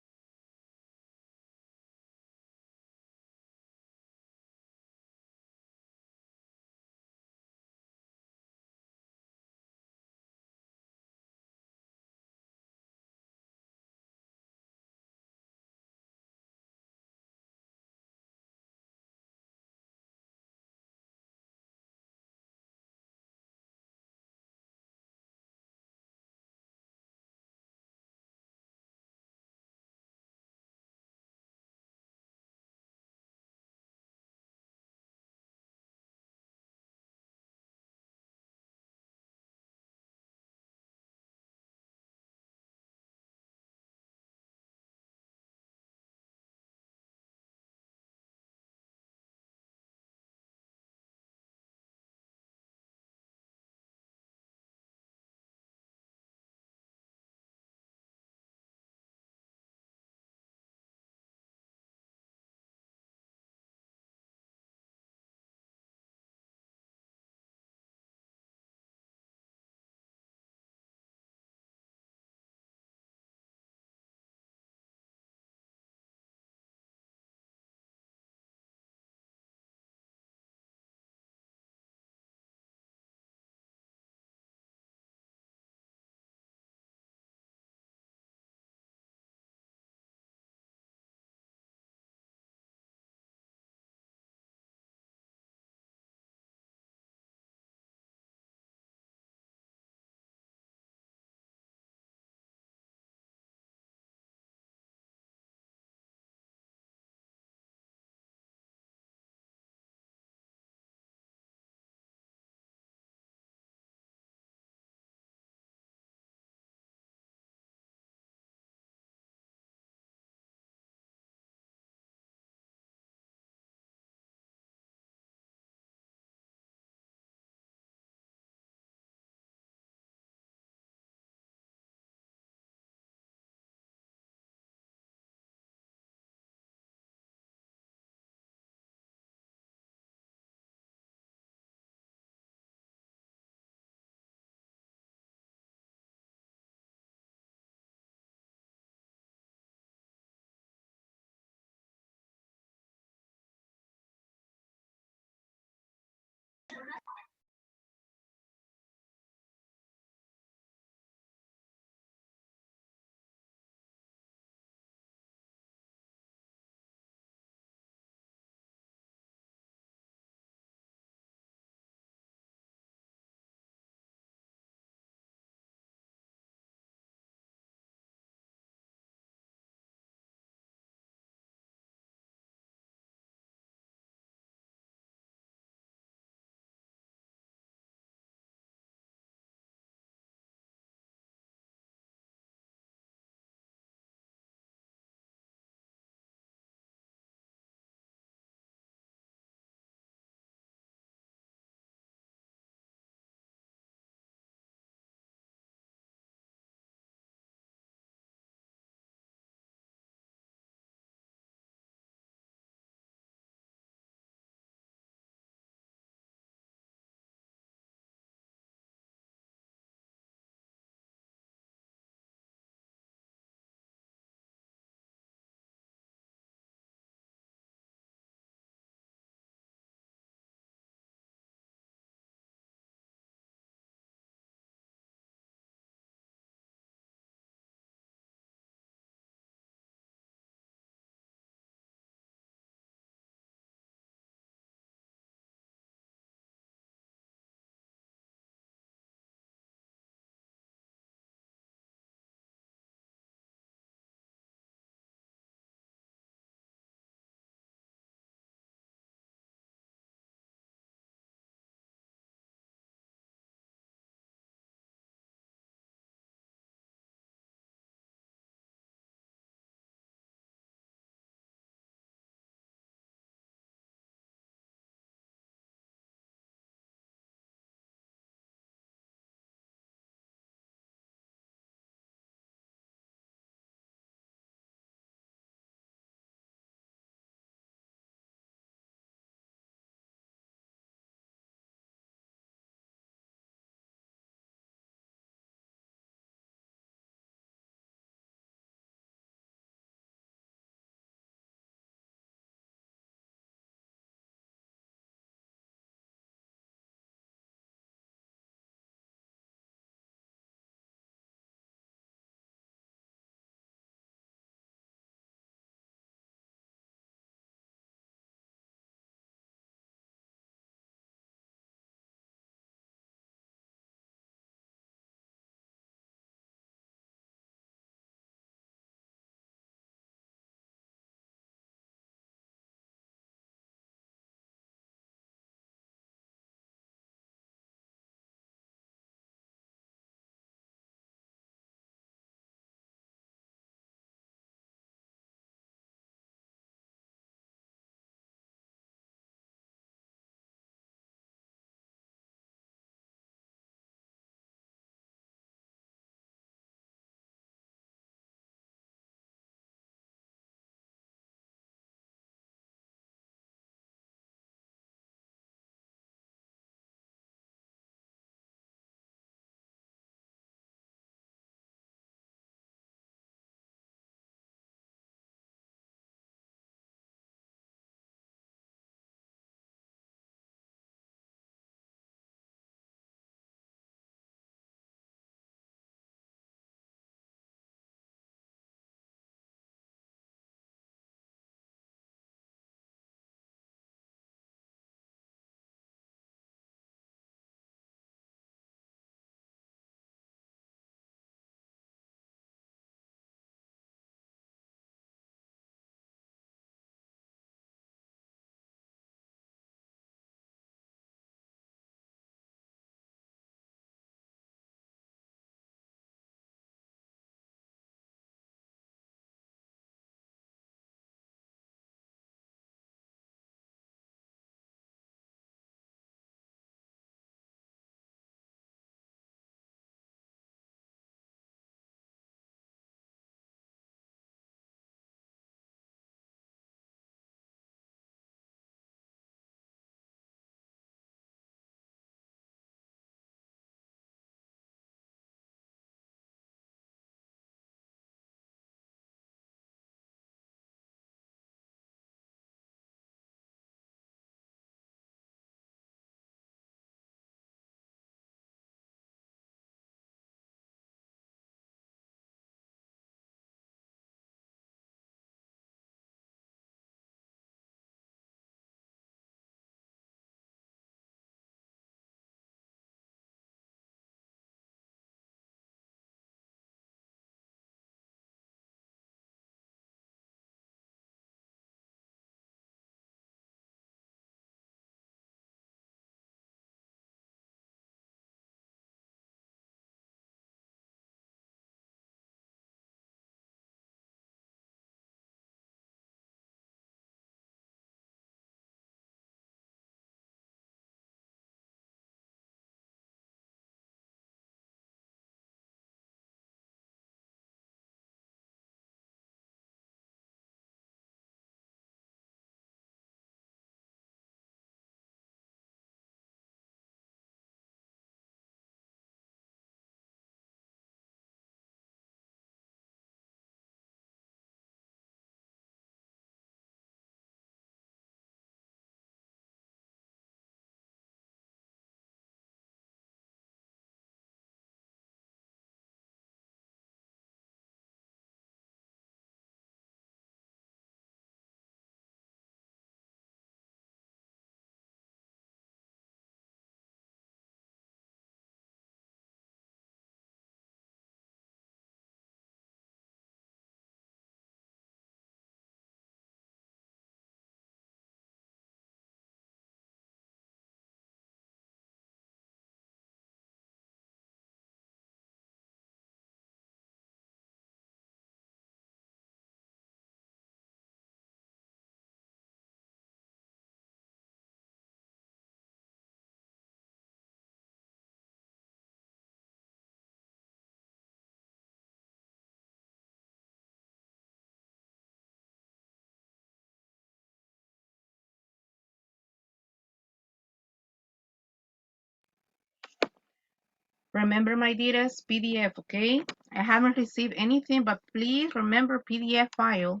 Remember, my dearest, PDF, okay? I haven't received anything, but please remember PDF file.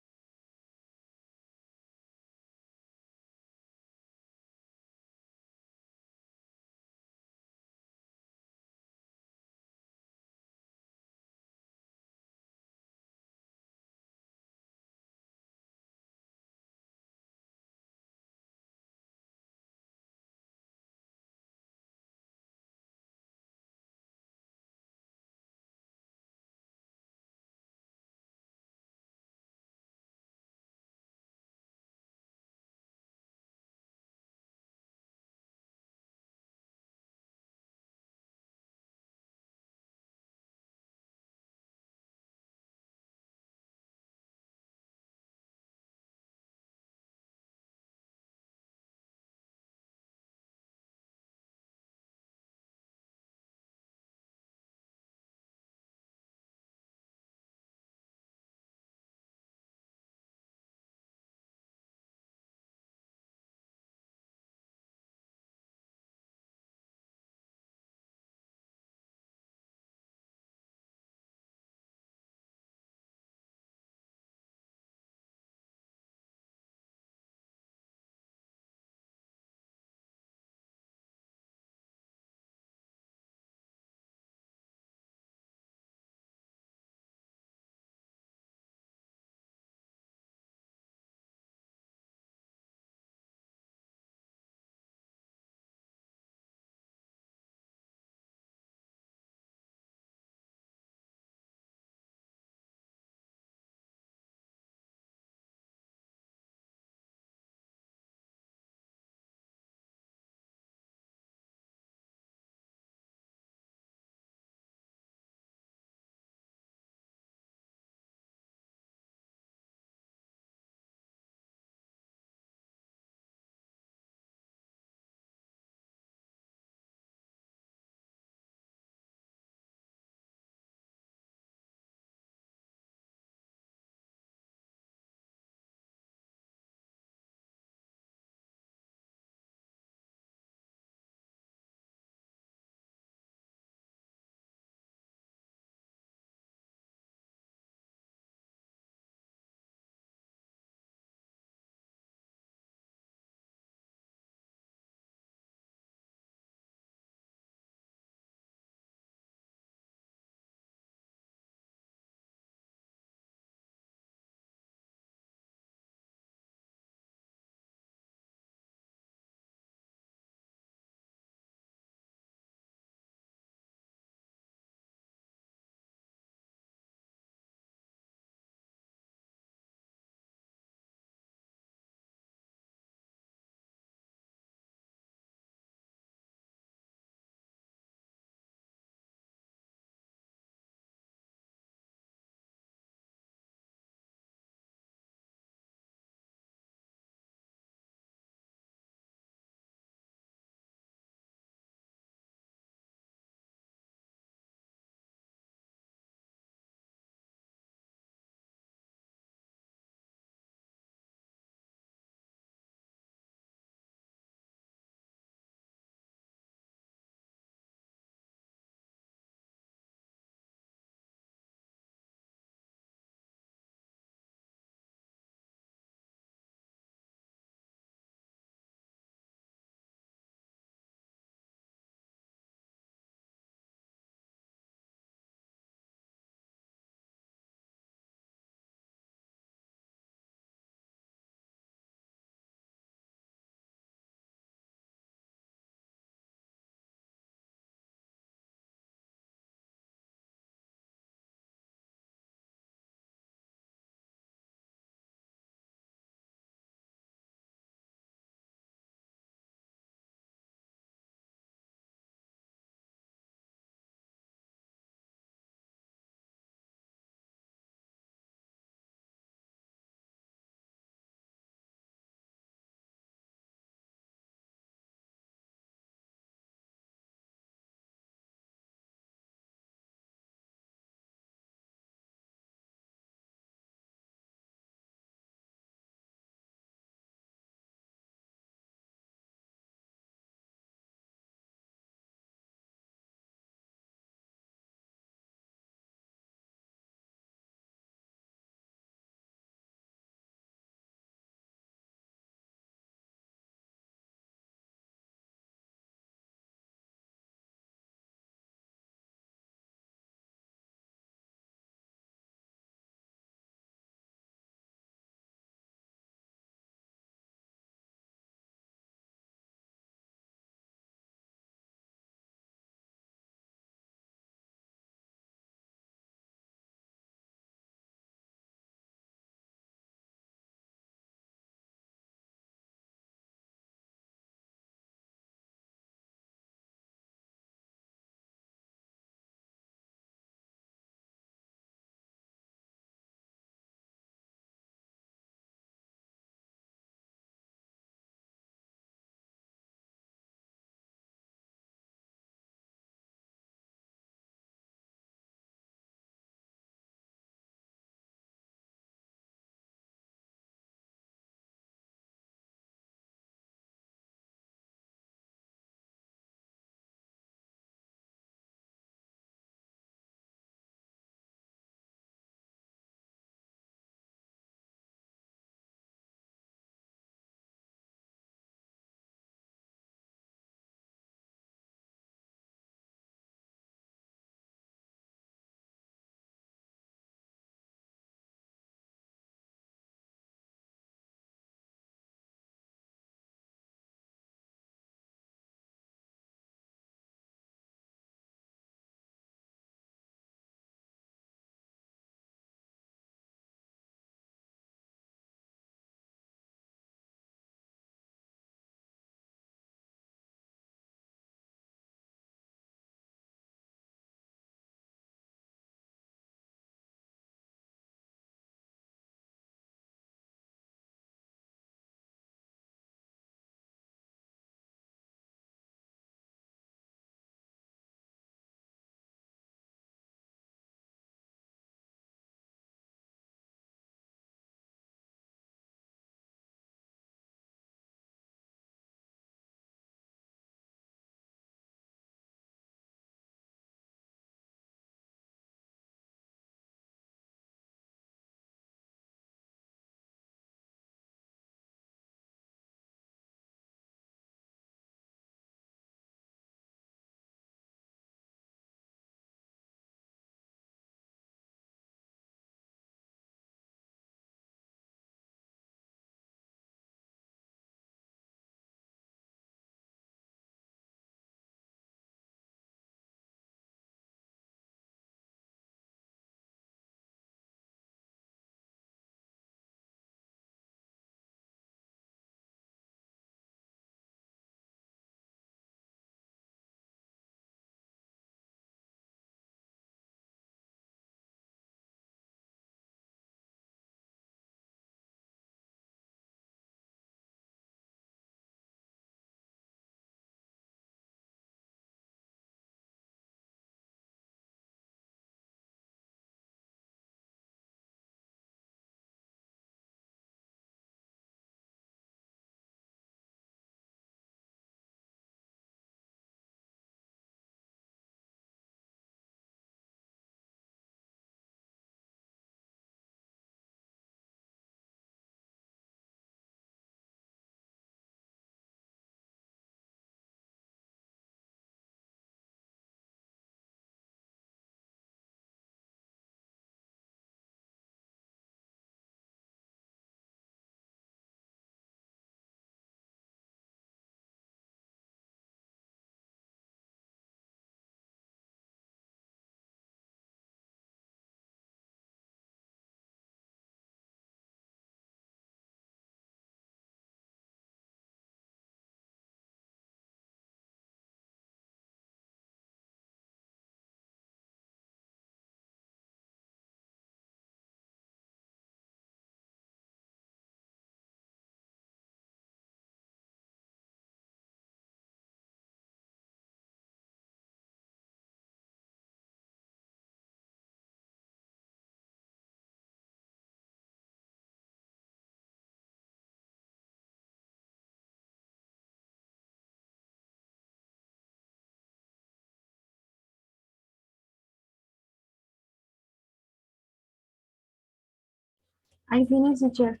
I finished the chair.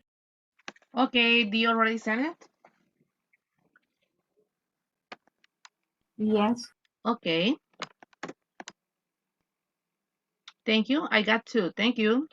Okay, do you already send it? Yes. Okay, thank you. I got two. Thank you.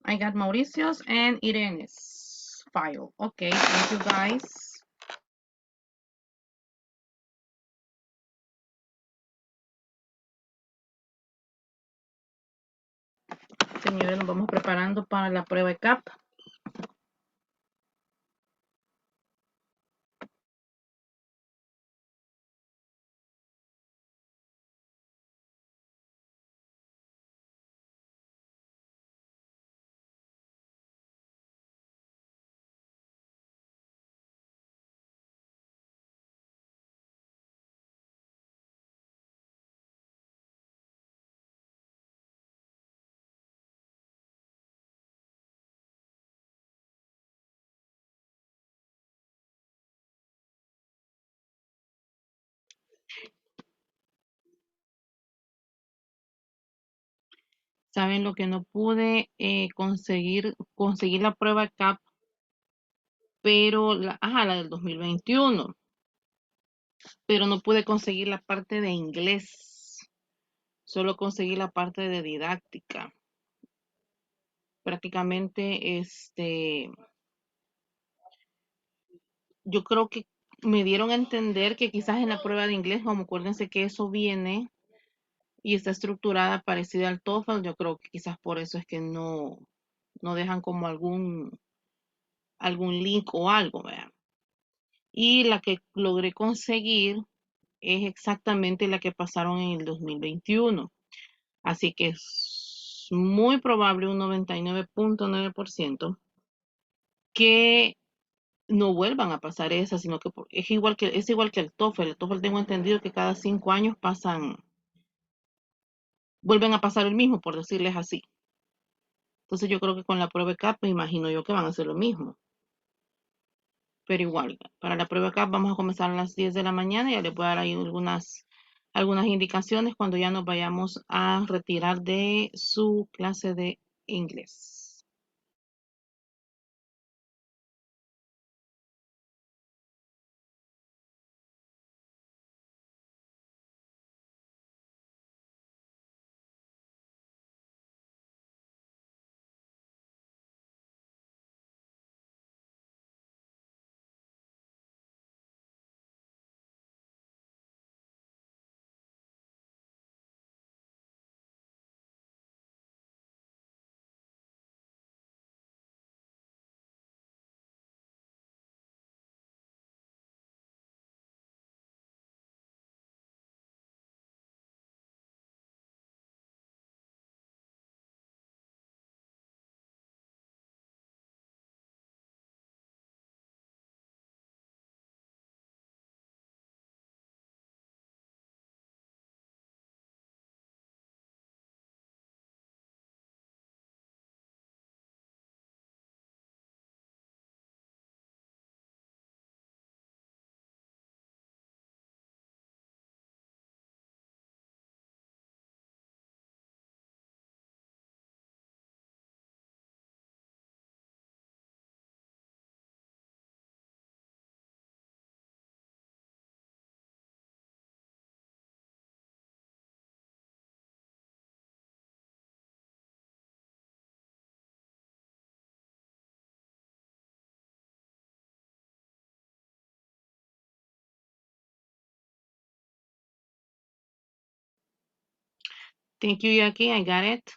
I got Mauricio's and Irene's file. Okay, thank you guys. Señores, nos vamos preparando para la prueba de CAP. Saben lo que no pude conseguir la prueba CAP, pero la del 2021, pero no pude conseguir la parte de inglés. Solo conseguí la parte de didáctica. Prácticamente, yo creo que me dieron a entender que quizás en la prueba de inglés, como acuérdense que eso viene y está estructurada parecida al TOEFL, yo creo que quizás por eso es que no dejan como algún link o algo, ¿verdad? Y la que logré conseguir es exactamente la que pasaron en el 2021. Así que es muy probable, un 99.9%, que no vuelvan a pasar esa, sino que es igual que el TOEFL. El TOEFL tengo entendido que cada 5 años vuelven a pasar el mismo, por decirles así. Entonces yo creo que con la prueba CAP me imagino yo que van a hacer lo mismo. Pero igual, para la prueba CAP vamos a comenzar a las 10 de la mañana. Ya les voy a dar ahí algunas indicaciones cuando ya nos vayamos a retirar de su clase de inglés. Thank you, Jackie. I got it.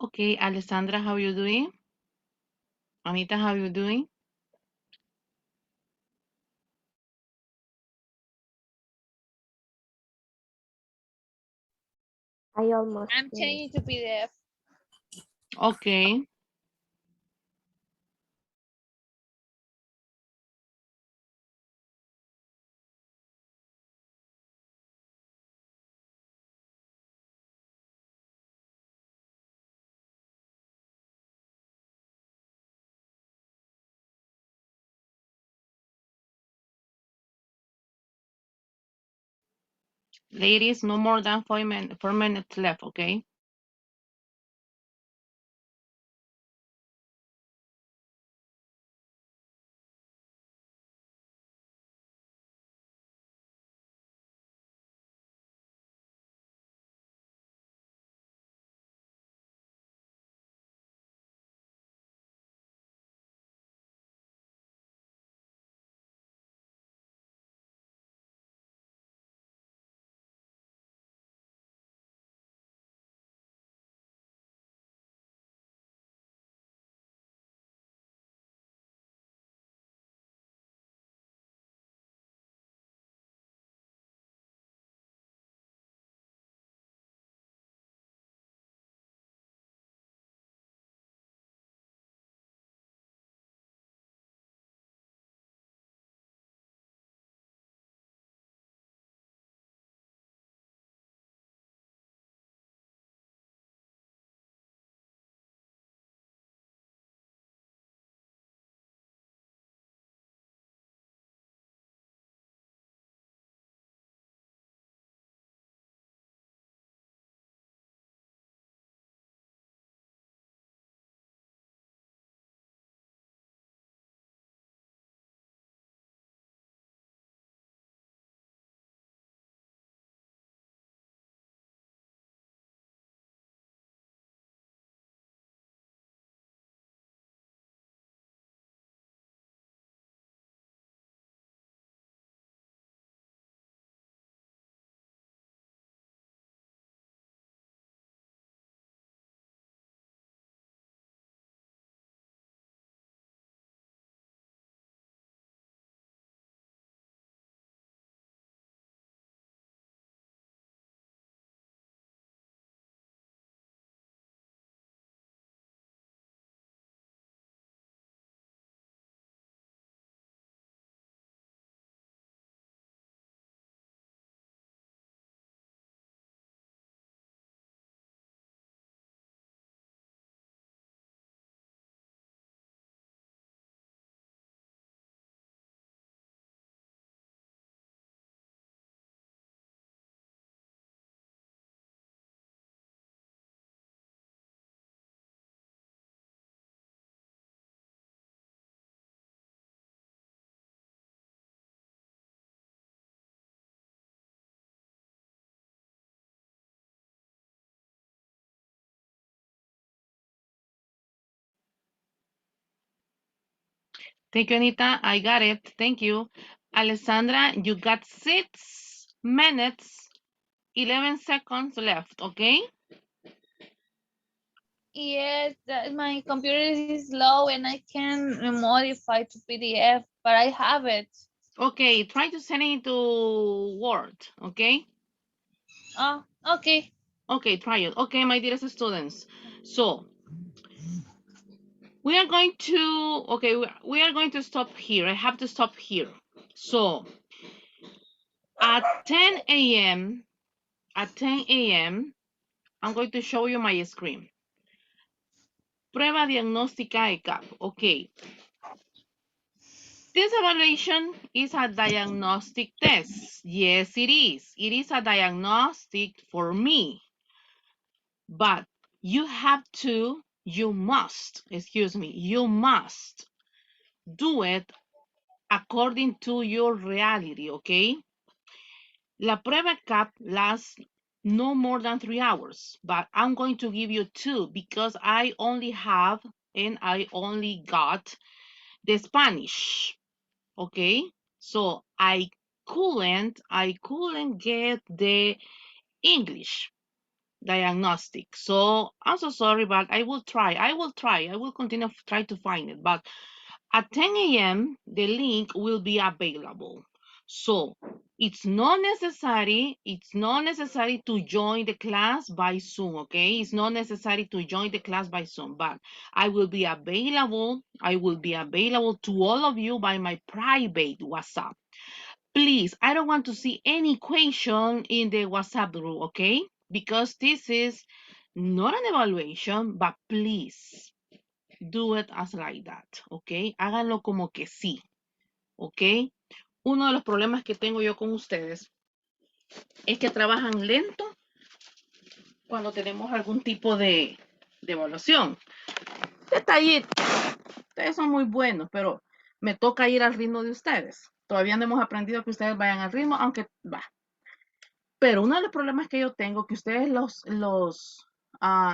Okay, Alessandra, how you doing? Anita, how you doing? I almost I'm finished. changing to PDF. Okay. Ladies, no more than 4 minutes left, okay? Thank you, Anita. I got it. Thank you. Alessandra, you got 6 minutes, 11 seconds left, okay? Yes, my computer is slow and I can modify to PDF, but I have it. Okay, try to send it to Word, okay? Oh, okay. Okay, try it. Okay, my dearest students. So, we are going to, okay, we are going to stop here. I have to stop here. So, at 10 a.m., I'm going to show you my screen. Prueba diagnóstica ECAP. Okay. This evaluation is a diagnostic test. Yes, it is. It is a diagnostic for me. But you must do it according to your reality, okay? La prueba CAP lasts no more than 3 hours, but I'm going to give you 2 because I only got the Spanish, okay? So I couldn't get the English. diagnostic. So I'm so sorry, but I will try. I will continue to try to find it. But at 10 a.m., the link will be available. So it's not necessary to join the class by Zoom, okay? It's not necessary to join the class by Zoom, but I will be available to all of you by my private WhatsApp. Please, I don't want to see any question in the WhatsApp group, okay? Because this is not an evaluation, but please do it as like that, okay? Háganlo como que sí, ok? Uno de los problemas que tengo yo con ustedes es que trabajan lento cuando tenemos algún tipo de evaluación. Detallito, ustedes son muy buenos, pero me toca ir al ritmo de ustedes. Todavía no hemos aprendido que ustedes vayan al ritmo, aunque va. Pero uno de los problemas que yo tengo, que ustedes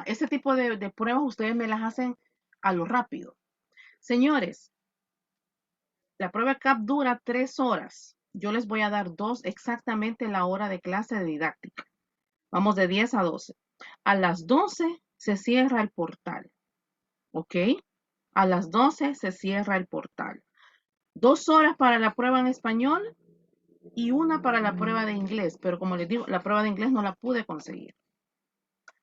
ese tipo de pruebas, ustedes me las hacen a lo rápido. Señores, la prueba CAP dura 3 horas. Yo les voy a dar 2 exactamente la hora de clase de didáctica. Vamos de 10 a 12. A las 12 se cierra el portal. ¿Ok? A las 12 se cierra el portal. 2 horas para la prueba en español y 1 para la prueba de inglés. Pero como les digo, la prueba de inglés no la pude conseguir.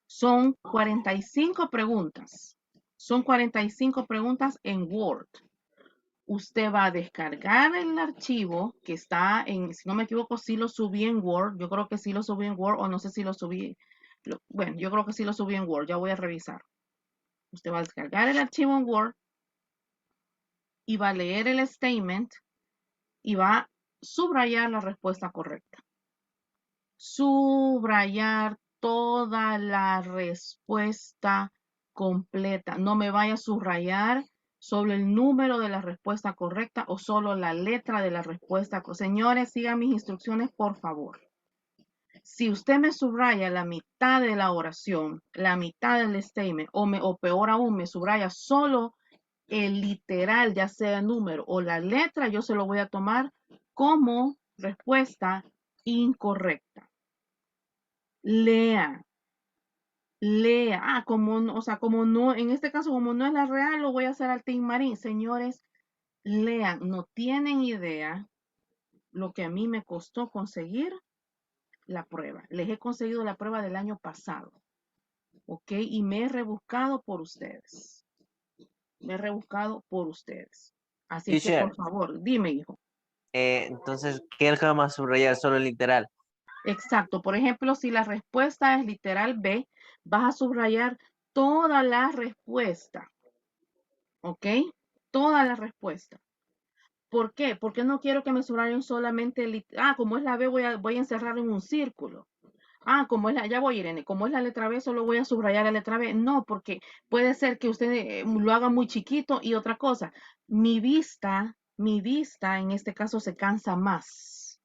Son 45 preguntas. Son 45 preguntas en Word. Usted va a descargar el archivo que está en, si no me equivoco, sí lo subí en Word. Yo creo que sí lo subí en Word o no sé si lo subí. Bueno, yo creo que sí lo subí en Word. Ya voy a revisar. Usted va a descargar el archivo en Word y va a leer el statement y va a subrayar la respuesta correcta. Subrayar toda la respuesta completa. No me vaya a subrayar sobre el número de la respuesta correcta o solo la letra de la respuesta. Señores, sigan mis instrucciones, por favor. Si usted me subraya la mitad de la oración, la mitad del statement, o peor aún, me subraya solo el literal, ya sea número o la letra, yo se lo voy a tomar como respuesta incorrecta. Lea. Como no, en este caso, como no es la real, lo voy a hacer al Team Marín. Señores, lean, no tienen idea lo que a mí me costó conseguir la prueba. Les he conseguido la prueba del año pasado, ¿ok? Y me he rebuscado por ustedes. Así es que, Teacher, por favor, dime, hijo. entonces, ¿qué es lo que vamos a subrayar? Solo el literal. Exacto. Por ejemplo, si la respuesta es literal B, vas a subrayar toda la respuesta. ¿Ok? Toda la respuesta. ¿Por qué? Porque no quiero que me subrayen solamente, como es la B, voy a encerrar en un círculo. Ya voy, Irene, como es la letra B, solo voy a subrayar la letra B. No, porque puede ser que usted lo haga muy chiquito y otra cosa. Mi vista en este caso se cansa más.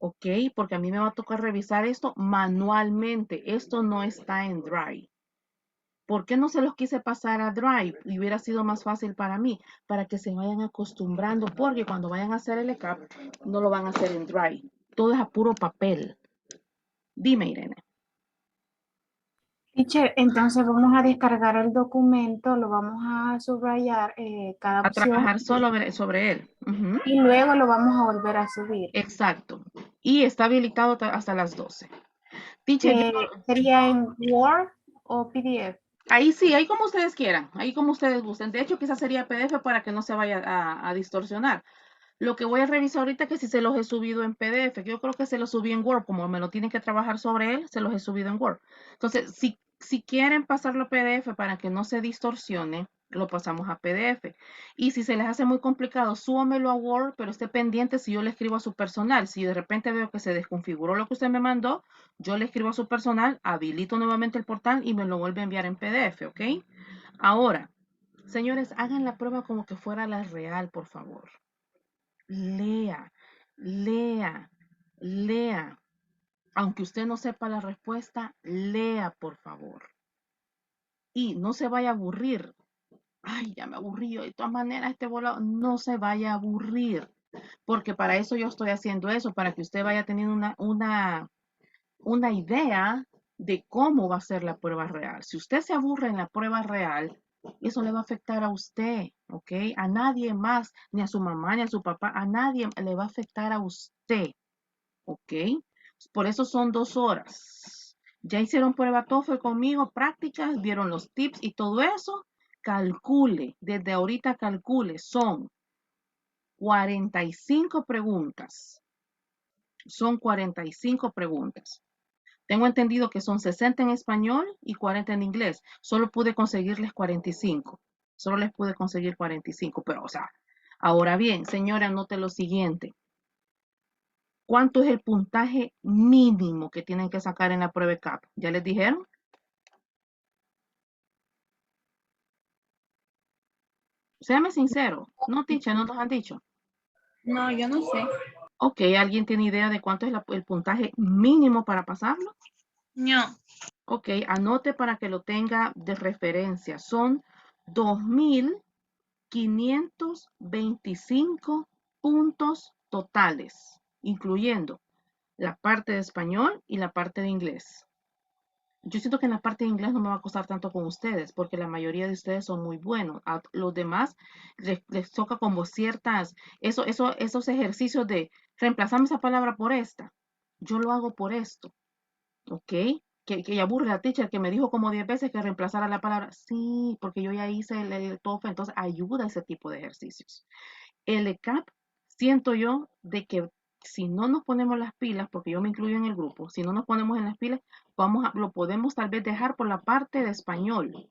¿Ok? Porque a mí me va a tocar revisar esto manualmente. Esto no está en Drive. ¿Por qué no se los quise pasar a Drive? Y hubiera sido más fácil para mí, para que se vayan acostumbrando, porque cuando vayan a hacer el ECAP, no lo van a hacer en Drive. Todo es a puro papel. Dime, Irene. Teacher, entonces vamos a descargar el documento, lo vamos a subrayar cada A opción trabajar solo sobre él. Ujú. y luego lo vamos a volver a subir. Exacto. Y está habilitado hasta las 12. Teacher, ¿Sería en Word o PDF? ahí sí, ahí como ustedes quieran, ahí como ustedes gusten. De hecho, quizás sería PDF para que no se vaya a distorsionar. Lo que voy a revisar ahorita es que si se los he subido en PDF. Yo creo que se los subí en Word. Como me lo tienen que trabajar sobre él, se los he subido en Word. Entonces, si quieren pasarlo a PDF para que no se distorsione, lo pasamos a PDF. Y si se les hace muy complicado, súbamelo a Word, pero esté pendiente si yo le escribo a su personal. Si de repente veo que se desconfiguró lo que usted me mandó, yo le escribo a su personal, habilito nuevamente el portal y me lo vuelve a enviar en PDF, ¿ok? Ahora, señores, hagan la prueba como que fuera la real, por favor. Lea, lea, lea. Aunque usted no sepa la respuesta, lea, por favor. Y no se vaya a aburrir. Ay, ya me aburrí. De todas maneras, este volado no se vaya a aburrir. Porque para eso yo estoy haciendo eso, para que usted vaya teniendo una idea de cómo va a ser la prueba real. Si usted se aburre en la prueba real, eso le va a afectar a usted, ¿ok? A nadie más, ni a su mamá, ni a su papá, a nadie le va a afectar a usted, ¿ok? Por eso son 2 horas. Ya hicieron prueba TOEFL conmigo, prácticas, vieron los tips y todo eso. Calcule, desde ahorita calcule, son 45 preguntas. Son 45 preguntas. Tengo entendido que son 60 en español y 40 en inglés. Solo pude conseguirles 45. Solo les pude conseguir 45, pero o sea, ahora bien, señora, anote lo siguiente. ¿Cuánto es el puntaje mínimo que tienen que sacar en la prueba CAP? ¿Ya les dijeron? Séame sincero. No, teacher, no nos han dicho. No, yo no sé. Ok, ¿alguien tiene idea de cuánto es el puntaje mínimo para pasarlo? No. Ok, anote para que lo tenga de referencia. Son 2.525 puntos totales, incluyendo la parte de español y la parte de inglés. Yo siento que en la parte de inglés no me va a costar tanto con ustedes, porque la mayoría de ustedes son muy buenos. A los demás les toca como ciertas, esos ejercicios de reemplazarme esa palabra por esta. Yo lo hago por esto, ¿ok? Que aburre la teacher que me dijo como 10 veces que reemplazara la palabra. Sí, porque yo ya hice el TOEFL, entonces ayuda ese tipo de ejercicios. El ECAP, siento yo de que si no nos ponemos las pilas, porque yo me incluyo en el grupo, si no nos ponemos en las pilas, lo podemos tal vez dejar por la parte de español,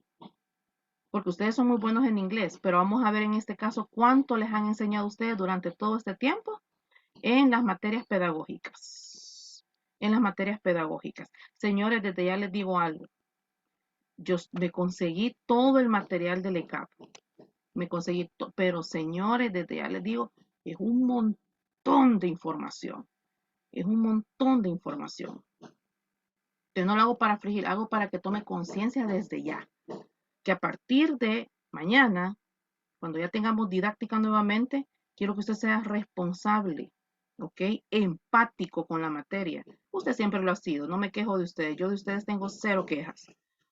porque ustedes son muy buenos en inglés, pero vamos a ver en este caso cuánto les han enseñado ustedes durante todo este tiempo en las materias pedagógicas. En las materias pedagógicas. Señores, desde ya les digo algo. Yo me conseguí todo el material del ECAP. Me conseguí, pero señores, desde ya les digo, es un montón de información. Es un montón de información. Yo no lo hago para frigir, hago para que tome conciencia desde ya. Que a partir de mañana, cuando ya tengamos didáctica nuevamente, quiero que usted sea responsable, ¿ok? Empático con la materia. Usted siempre lo ha sido, no me quejo de ustedes. Yo de ustedes tengo 0 quejas.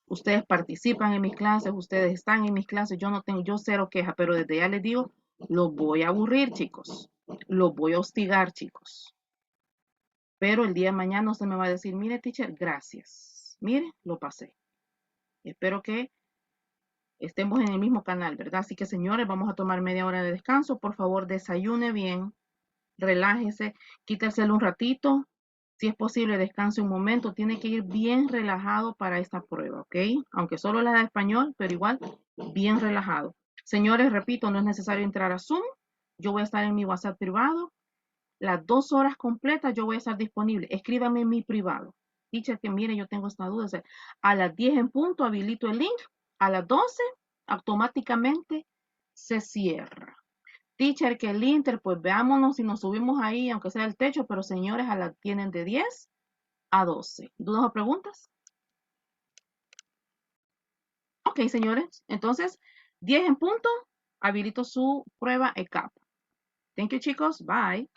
Ustedes participan en mis clases, ustedes están en mis clases, yo 0 quejas, pero desde ya les digo, los voy a aburrir, chicos. Los voy a hostigar, chicos. Pero el día de mañana usted me va a decir, mire, teacher, gracias. Mire, lo pasé. Espero que estemos en el mismo canal, ¿verdad? Así que, señores, vamos a tomar media hora de descanso. Por favor, desayune bien, relájese, quíteselo un ratito. Si es posible, descanse un momento. Tiene que ir bien relajado para esta prueba, ¿ok? Aunque solo la de español, pero igual bien relajado. Señores, repito, no es necesario entrar a Zoom. Yo voy a estar en mi WhatsApp privado. Las 2 horas completas yo voy a estar disponible. Escríbame en mi privado. Teacher, que mire, yo tengo esta duda. O sea, a las 10 en punto habilito el link. A las 12 automáticamente se cierra. Teacher, que el Inter, pues veámonos si nos subimos ahí, aunque sea el techo, pero señores, a la tienen de 10 a 12. ¿Dudas o preguntas? Ok, señores. Entonces, 10 en punto, habilito su prueba ECAP. Thank you, chicos. Bye.